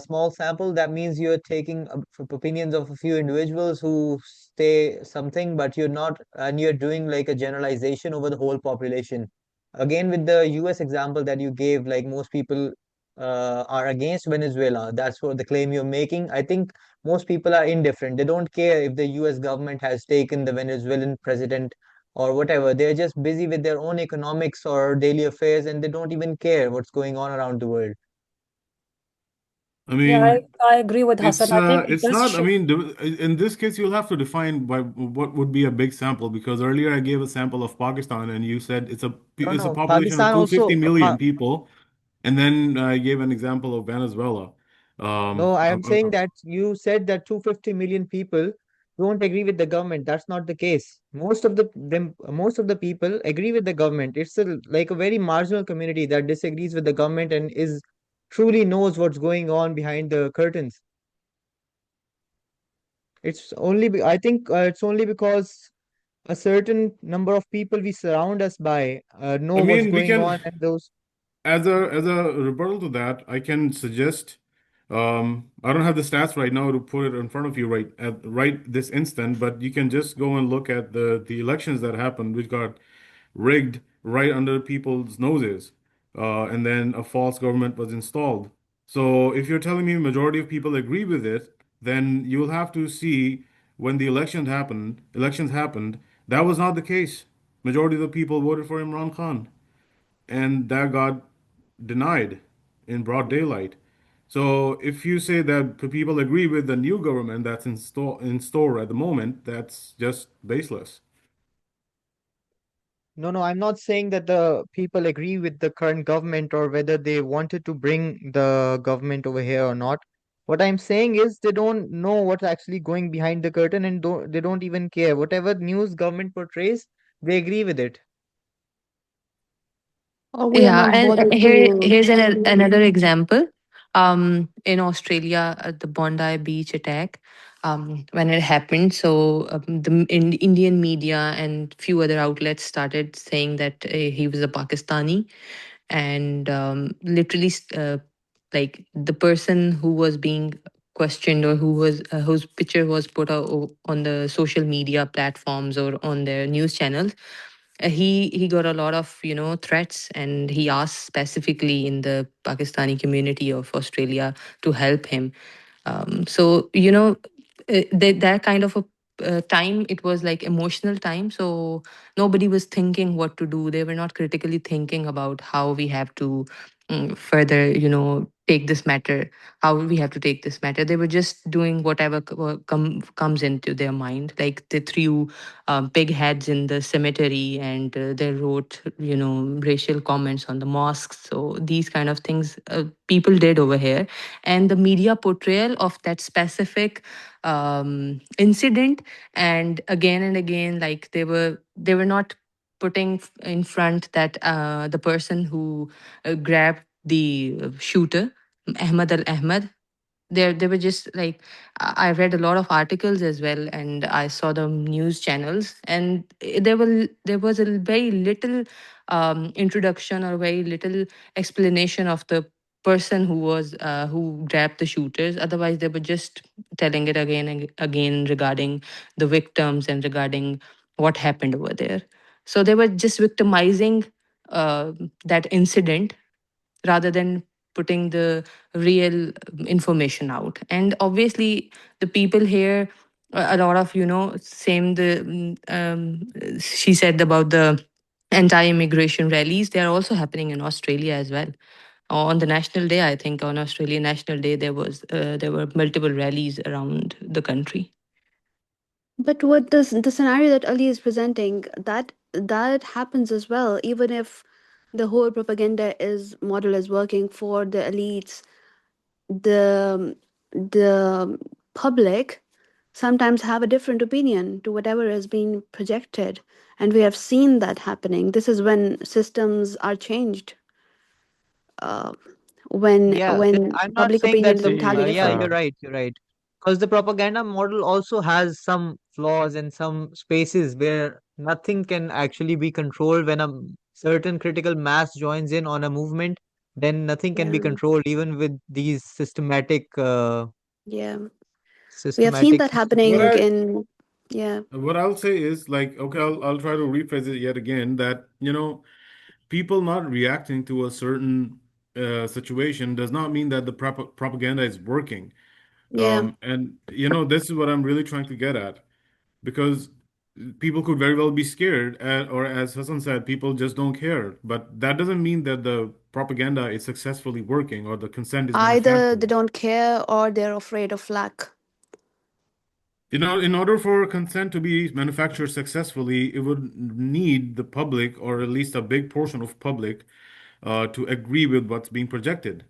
small sample, that means you're taking opinions of a few individuals who say something, but you're not, and you're doing like a generalization over the whole population. Again, with the US example that you gave, like most people are against Venezuela. That's what the claim you're making. I think most people are indifferent. They don't care if the US government has taken the Venezuelan president or whatever. They're just busy with their own economics or daily affairs, and they don't even care what's going on around the world. I Yeah, mean, I agree with Hassan. I think it it's does not. I show. mean, in this case, you'll have to define by what would be a big sample, because earlier I gave a sample of Pakistan, and you said No, it's a no, population of Pakistan also. 250 million people, and then I gave an example of Venezuela. No, I am saying Uh, that you said that 250 million people don't agree with the government. That's not the case. Most of the people agree with the government. It's like a very marginal community that disagrees with the government and is truly knows what's going on behind the curtains. It's only, I think it's only because a certain number of people we surround us by know I what's mean, we going can, on, and those. as a rebuttal to that, I can suggest. I don't have the stats right now to put it in front of you right this instant, but you can just go and look at the elections that happened, which got rigged right under people's noses, and then a false government was installed. So if you're telling me majority of people agree with it, then you'll have to see when the elections happened, that was not the case. Majority of the people voted for Imran Khan, and that got denied in broad daylight. So if you say that people agree with the new government that's in store at the moment, that's just baseless. No, I'm not saying that the people agree with the current government or whether they wanted to bring the government over here or not. What I'm saying is they don't know what's actually going behind the curtain, and they don't even care. Whatever news government portrays, they agree with it. Or we are Yeah, not and bothered to. here's another example. In Australia, the Bondi Beach attack, when it happened, so the Indian media and few other outlets started saying that he was a Pakistani, and literally, like the person who was being questioned or whose picture was put out on the social media platforms or on their news channels, he got a lot of threats, and he asked specifically in the Pakistani community of Australia to help him. So that kind of a time, it was like emotional time, so nobody was thinking what to do. They were not critically thinking about how we have to further take this matter, how we have to take this matter. They were just doing whatever comes into their mind. Like they threw big heads in the cemetery, and they wrote racial comments on the mosques. So these kind of things people did over here, and the media portrayal of that specific incident, and again, like they were not putting in front that the person who grabbed the shooter, Ahmad Al Ahmad. They were just like, I read a lot of articles as well, and I saw the news channels, and there was a very little introduction or very little explanation of the person who grabbed the shooters. Otherwise, they were just telling it again and again regarding the victims and regarding what happened over there. So they were just victimizing that incident rather than putting the real information out. And obviously, the people here, a lot of, same the, she said about the anti-immigration rallies, they are also happening in Australia as well. On the National Day, I think on Australian National Day, there were multiple rallies around the country. But what the scenario that Ali is presenting, that happens as well, even if the whole propaganda model is working for the elites, the public sometimes have a different opinion to whatever is being projected, and we have seen that happening. This is when systems are changed, uh, Yeah, when I'm not public saying that opinion the, is entirely yeah, different. you're right. Because the propaganda model also has some flaws and some spaces where nothing can actually be controlled. When a certain critical mass joins in on a movement, then nothing can be Yeah, controlled, even with these yeah, we have seen systematic that systems. What happening I in. Yeah, what I'll say is like, okay, I'll try to rephrase it yet again, that people not reacting to a certain situation does not mean that the propaganda is working. yeah. And this is what I'm really trying to get at, because people could very well be scared, or as Hassan said, people just don't care. But that doesn't mean that the propaganda is successfully working or the consent is Either they manufactured. don't care or they're afraid of lack. In order for consent to be manufactured successfully, it would need the public, or at least a big portion of public, to agree with what's being projected.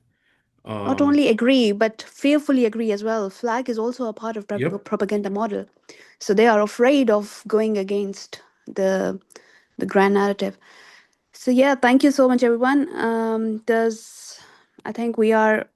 Not Um, only agree, but fearfully agree as well. Flag is also a part of yep. propaganda model. So they are afraid of going against the grand narrative. So yeah, thank you so much, everyone. I think we are.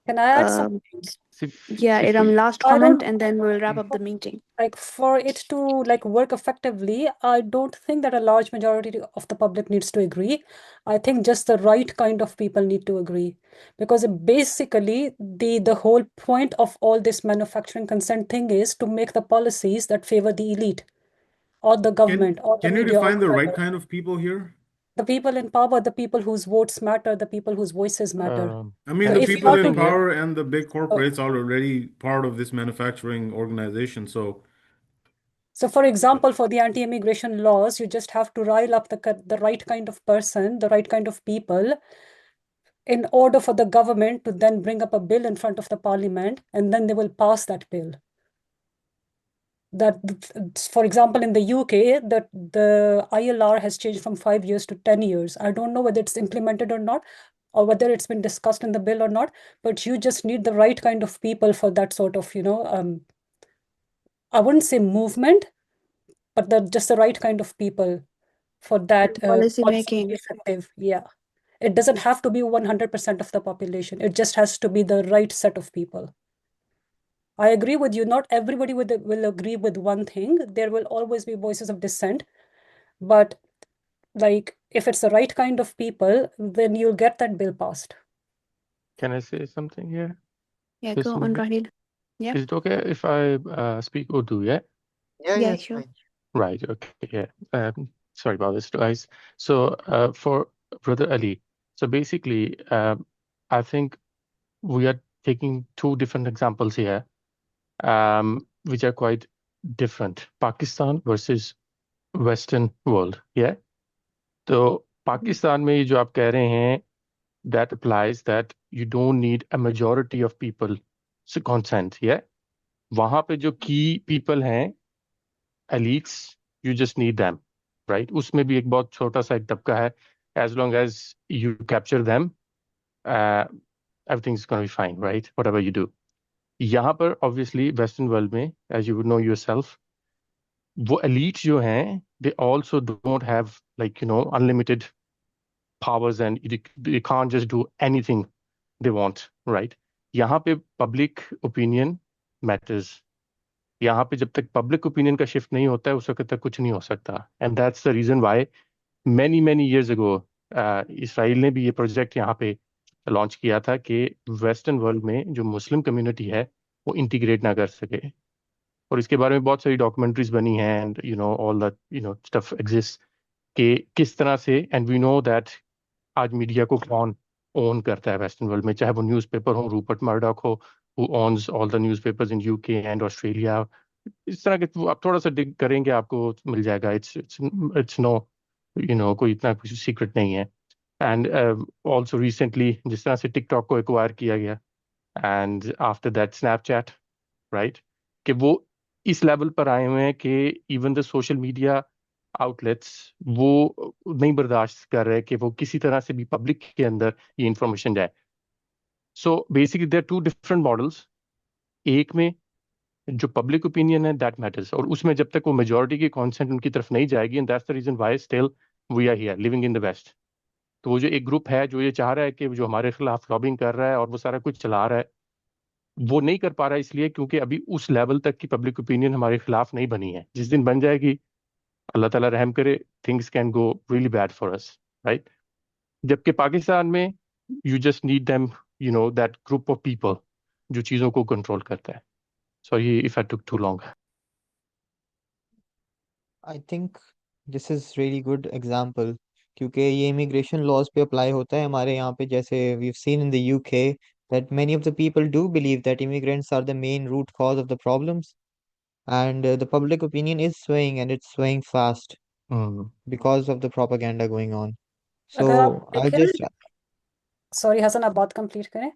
Can I add Um, something? Yeah, if Iram, last I comment don't and then we'll wrap up the meeting. like for it to like work effectively, I don't think that a large majority of the public needs to agree. I think just the right kind of people need to agree, because basically the whole point of all this manufacturing consent thing is to make the policies that favor the elite or the government or the Can you media or define the right whatever. kind of people here? The people in power, the people whose votes matter, the people whose voices matter. I mean, So the if you people are in to power and the big corporates are already part of this manufacturing organization. So, for example, for the anti-immigration laws, you just have to rile up the right kind of person, the right kind of people, in order for the government to then bring up a bill in front of the parliament, and then they will pass that bill. That, for example, in the UK, the ILR has changed from 5 years to 10 years. I don't know whether it's implemented or not, or whether it's been discussed in the bill or not, but you just need the right kind of people for that sort of, I wouldn't say movement, but just the right kind of people for that Policy policy to be making. effective. Yeah. It doesn't have to be 100% of the population. It just has to be the right set of people. I agree with you. Not everybody will agree with one thing. There will always be voices of dissent. But like, if it's the right kind of people, then you'll get that bill passed. Can I say something here? Yeah, Just go a on, minute. Rahil. Yeah. Is it okay if I speak Urdu, yeah? Yeah, Yeah, it's sure. fine. Right, okay, yeah. Sorry about this, guys. So for Brother Ali, so basically, I think we are taking two different examples here, which are quite different. Pakistan versus Western world, yeah? So Pakistan में जो आप कह रहे हैं, that applies that you don't need a majority of people to consent, yeah? वहाँ पे जो key people हैं, elites, you just need them, right? उसमें भी एक बहुत छोटा सा एक तबका है, as long as you capture them, everything's going to be fine, right? Whatever you do. यहाँ पर obviously Western world में, as you would know yourself, वो elites जो हैं, they also don't have like, unlimited powers and they can't just do anything they want, right? यहाँ पे public opinion matters. यहाँ पे जब तक पब्लिक ओपिनियन का शिफ्ट नहीं होता है उस वक्त तक कुछ नहीं हो सकता. And that's the reason why many years ago Israel ने भी ये प्रोजेक्ट यहाँ पे लॉन्च किया था कि वेस्टर्न वर्ल्ड में जो मुस्लिम कम्युनिटी है वो इंटीग्रेट ना कर सके. और इसके बारे में बहुत सारी डॉक्यूमेंट्रीज बनी हैं and all that stuff exist कि किस तरह से. एंड वी नो दैट आज मीडिया को कौन ओन करता है वेस्टर्न वर्ल्ड में, चाहे वो न्यूज़पेपर हो, रूपर्ट मर्डॉक हो, who owns all the newspapers in UK and Australia. इस तरह के आप थोड़ा सा डिग करेंगे आपको मिल जाएगा. इट्स नो कोई इतना कुछ सीक्रेट नहीं है. एंड ऑल्सो रिसेंटली जिस तरह से टिकटॉक को एक्वायर किया गया and after that Snapchat, right, कि वो इस लेवल पर आए हुए हैं कि even the social media outlets वो नहीं बर्दाश्त कर रहे कि वो किसी तरह से भी पब्लिक के अंदर ये इंफॉर्मेशन जाए. So basically there two different models. एक में जो पब्लिक ओपिनियन है दैट मैटर्स, और उसमें जब तक वो मेजॉरिटी की कॉन्सेंट उनकी तरफ नहीं जाएगी, and that's the reason why still we are here living in the west. तो वो जो एक ग्रुप है जो ये चाह रहा है कि जो हमारे खिलाफ लॉबिंग कर रहा है और वो सारा कुछ चला रहा है, वो नहीं कर पा रहा है इसलिए क्योंकि अभी उस लेवल तक की पब्लिक ओपिनियन हमारे खिलाफ नहीं बनी है. जिस दिन बन जाएगी, अल्लाह ताला रहम करे, things can go really bad for us, right? जबकि पाकिस्तान में you just need them, that group of people जो चीज़ों को कंट्रोल करता है. Sorry if I took too long. I think this is really good example क्योंकि ये immigration laws पे apply होता है हमारे यहाँ पे. जैसे we've seen in the UK that many of the people do believe that immigrants are the main root cause of the problems, and the public opinion is swaying, and it's swaying fast because of the propaganda going on. अगर आप So I देखें, just sorry Hasan, आप बात complete करें.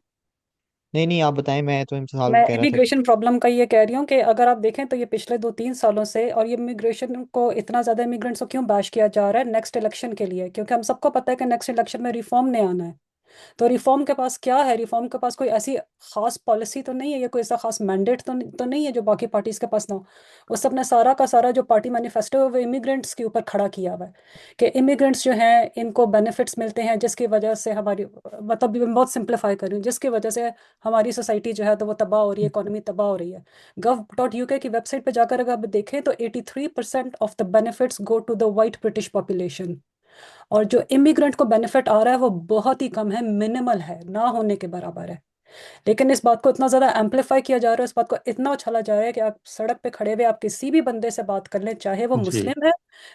नहीं आप बताएं, मैं तो इम्तिहाल मैं को कह रहा था कि इमिग्रेशन प्रॉब्लम का ये कह रही हूँ कि अगर आप देखें तो ये पिछले 2-3 सालों से, और ये इमिग्रेशन को इतना ज़्यादा इमिग्रेंट्स को क्यों बैश किया जा रहा है नेक्स्ट इलेक्शन के लिए, क्योंकि हम सबको पता है कि नेक्स्ट इलेक्शन में रिफॉर्म नहीं आना है. तो रिफॉर्म के पास क्या है? रिफॉर्म के पास कोई ऐसी खास पॉलिसी तो नहीं है, या कोई ऐसा खास मैंडेट तो नहीं है जो बाकी पार्टीज के पास ना हो। वो सबने सारा का सारा जो पार्टी मैनिफेस्टो है वो इमिग्रेंट्स के ऊपर खड़ा किया हुआ है कि इमिग्रेंट्स जो हैं इनको बेनिफिट्स मिलते हैं, जिसकी वजह से हमारी, मतलब मैं बहुत सिंप्लीफाई कर रही हूँ, जिसकी वजह से हमारी सोसाइटी जो है तो वो तबाह हो रही है, इकोनॉमी तबाह हो रही है। gov.uk की वेबसाइट पे जाकर अगर आप देखें तो 83% of the benefits go to the white British population, और जो इमिग्रेंट को बेनिफिट आ रहा है वो बहुत ही कम है, मिनिमल है, ना होने के बराबर है। लेकिन इस बात को इतना ज्यादा एम्पलीफाई किया जा रहा है, इस बात को इतना उछाला जा रहा है कि आप सड़क पे खड़े हुए आप किसी भी बंदे से बात कर लें, चाहे वो जी मुस्लिम है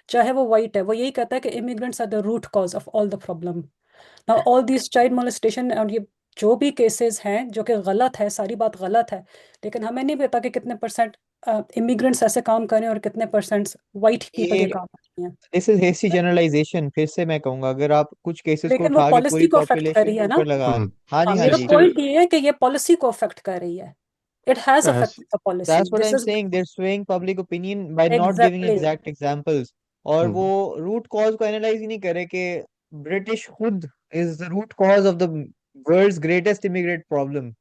चाहे वो वाइट है, वो यही कहता है कि immigrants are the root cause of all the problem. Now all this child molestation और ये जो भी केसेस हैं जो कि गलत है, सारी बात गलत है, लेकिन हमें नहीं पता कि कितने परसेंट इमिग्रेंट्स ऐसे काम करें और कितने परसेंट वाइट पीपल ये ये काम करते हैं। This is hasty generalization. फिर से मैं कहूंगा, अगर आप कुछ केसेस को लेकिन वो उठा के पूरी पॉलिसी को अफेक्ट कर पॉपुलेशन रही के है ना। ऊपर लगा। हाँ हाँ, जी, हाँ मेरा जी। पॉइंट ये है कि ये पॉलिसी को अफेक्ट कर रही है। It has as affected the policy, That's what this I'm is saying. They're swaying public opinion by not giving exactly. exact examples. और हम्म, वो रूट कॉज को एनालाइज ही नहीं करे कि ब्रिटिश खुद is the root cause of the world's greatest immigrate problem.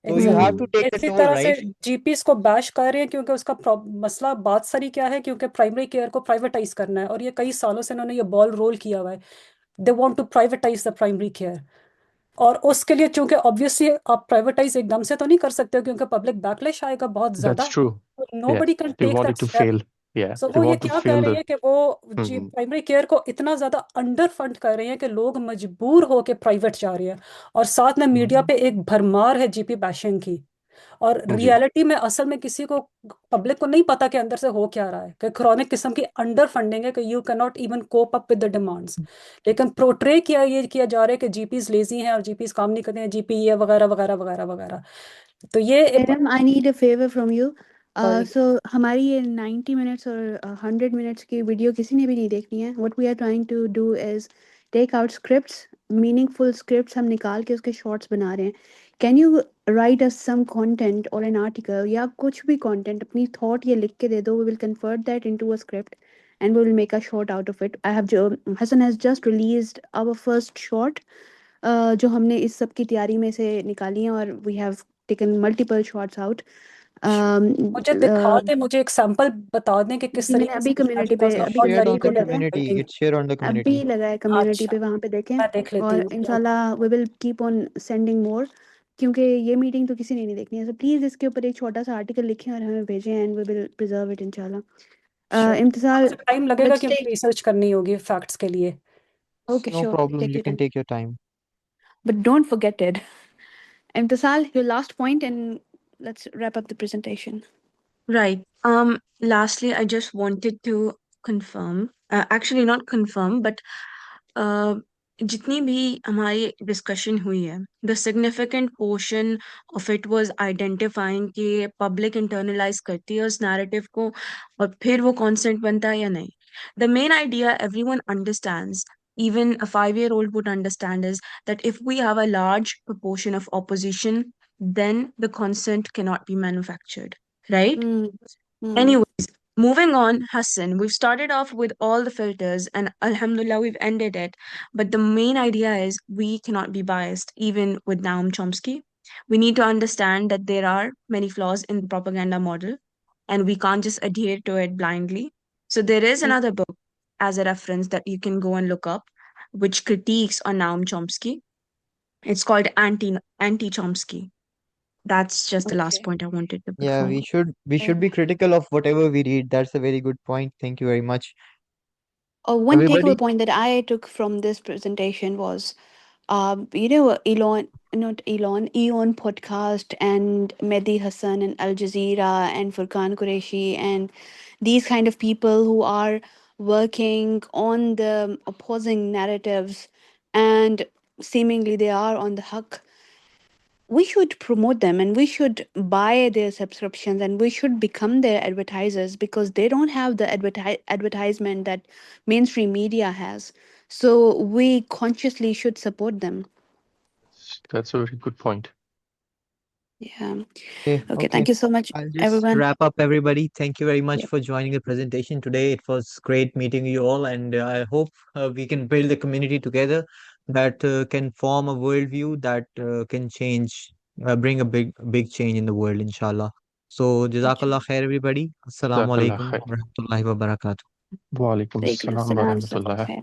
So you have to exactly take the इसी toll, तरह से right? जीपीस को बैश कर रहे हैं क्योंकि उसका मसला, बात सारी क्या है, क्योंकि प्राइमरी केयर को प्राइवेटाइज करना है, और ये कई सालों से इन्होंने ये बॉल रोल किया हुआ है। They want to privatise the primary care, और उसके लिए चूंकि ऑब्वियसली आप प्राइवेटाइज एकदम से तो नहीं कर सकते हो क्योंकि पब्लिक बैकलैश आएगा बहुत that's ज्यादा। true. Yeah, nobody can they take want that it to step. fail. Yeah, so they वो ये want to क्या कर fail रही the. है कि वो जी हम्म, प्राइमरी केयर को इतना ज्यादा अंडर फंड कर रही है कि लोग मजबूर होके प्राइवेट जा रहे हैं, और साथ में मीडिया पे एक भरमार है जीपी बैशिंग की। और जी रियलिटी में असल में किसी को, पब्लिक को नहीं पता कि अंदर से हो क्या रहा है, कि क्रॉनिक किस्म की अंडर फंडिंग है, कि you can not even cope up with the demands. लेकिन प्रोट्रे किया ये किया जा रहा है कि जीपीज लेजी हैं और जीपीज काम नहीं करते हैं, जीपी ये वगैरह वगैरह वगैरह वगैरह। तो ये madam, I need a favour from you. Sorry. So हमारी ये 90 मिनट्स और 100 मिनट्स की वीडियो किसी ने भी नहीं देखनी है। What we are trying to do is take out scripts, meaningful scripts हम निकाल के उसके शॉर्ट्स बना रहे हैं। Can you write us some content और एन आर्टिकल या कुछ भी कंटेंट, अपनी थॉट ये लिख के दे दो, we will convert that into a script and we will make a short out of it. I have जो Hasan has just released our first short जो हमने इस सब की तैयारी में से निकाली हैं, और we have taken multiple shots out. मुझे दिखा दे, मुझे एक सैंपल बता दें कि किस जी मैंने तरीके अभी से कम्युनिटी पे बिकॉज It's आई अभी got shared very on the community good लगा है, community. At. It's shared on the अभी community. लगा है कम्युनिटी पे, अच्छा, वहाँ पे देखें। मैं देख लेती और हूँ। इंशाल्लाह we will keep on sending more, क्योंकि ये मीटिंग तो किसी ने नहीं देखनी है। सो प्लीज़ इसके ऊपर एक छोटा सा आर्टिकल लिखें और हमें भेजें, and we will preserve it इंशाल्लाह। इम्तिसाल, टाइम लगेगा लेट्स क्योंकि टेक, रिसर्च करनी होगी फैक्ट्स के लिए। Okay No sure, problem. Take You your can time, take your time. But don't forget it. Imtisal, your last point and let's wrap up the presentation. Right. Lastly, I just wanted to confirm, actually not confirm, but जितनी भी हमारी discussion हुई है, the significant portion of it was identifying कि public internalize करती है उस narrative को और फिर वो consent बनता है या नहीं. The main idea everyone understands, even a 5-year-old would understand, is that if we have a large proportion of opposition, then the consent cannot be manufactured. Right? Anyways, moving on, Hassan, we've started off with all the filters and Alhamdulillah, we've ended it. But the main idea is we cannot be biased, even with Noam Chomsky. We need to understand that there are many flaws in the propaganda model and we can't just adhere to it blindly. So there is another book as a reference that you can go and look up, which critiques on Noam Chomsky. It's called Anti Chomsky. That's just the last Okay. point I wanted to put Yeah, forward. we should be critical of whatever we read. That's a very good point. Thank you very much. One takeaway Everybody, point that I took from this presentation was, you know, Elon podcast and Mehdi Hassan and Al Jazeera and Furqan Qureshi and these kind of people who are working on the opposing narratives, and seemingly they are on the haq. We should promote them and we should buy their subscriptions and we should become their advertisers, because they don't have the advertisement that mainstream media has. So we consciously should support them. that's a very good point. Yeah. okay, Okay. okay. Thank you so much, I'll just everyone. wrap up, everybody. Thank you very much Yeah. for joining the presentation today. It was great meeting you all, and I hope we can build the community together. that can form a worldview that can change, bring a big change in the world, inshallah. So, Jazakallah khair, everybody. Assalamu Jazakallah alaikum khair. wa rahmatullahi wa barakatuh. Wa alaikum Alaikum assalam wa assalam, rahmatullah. jazakallah khair.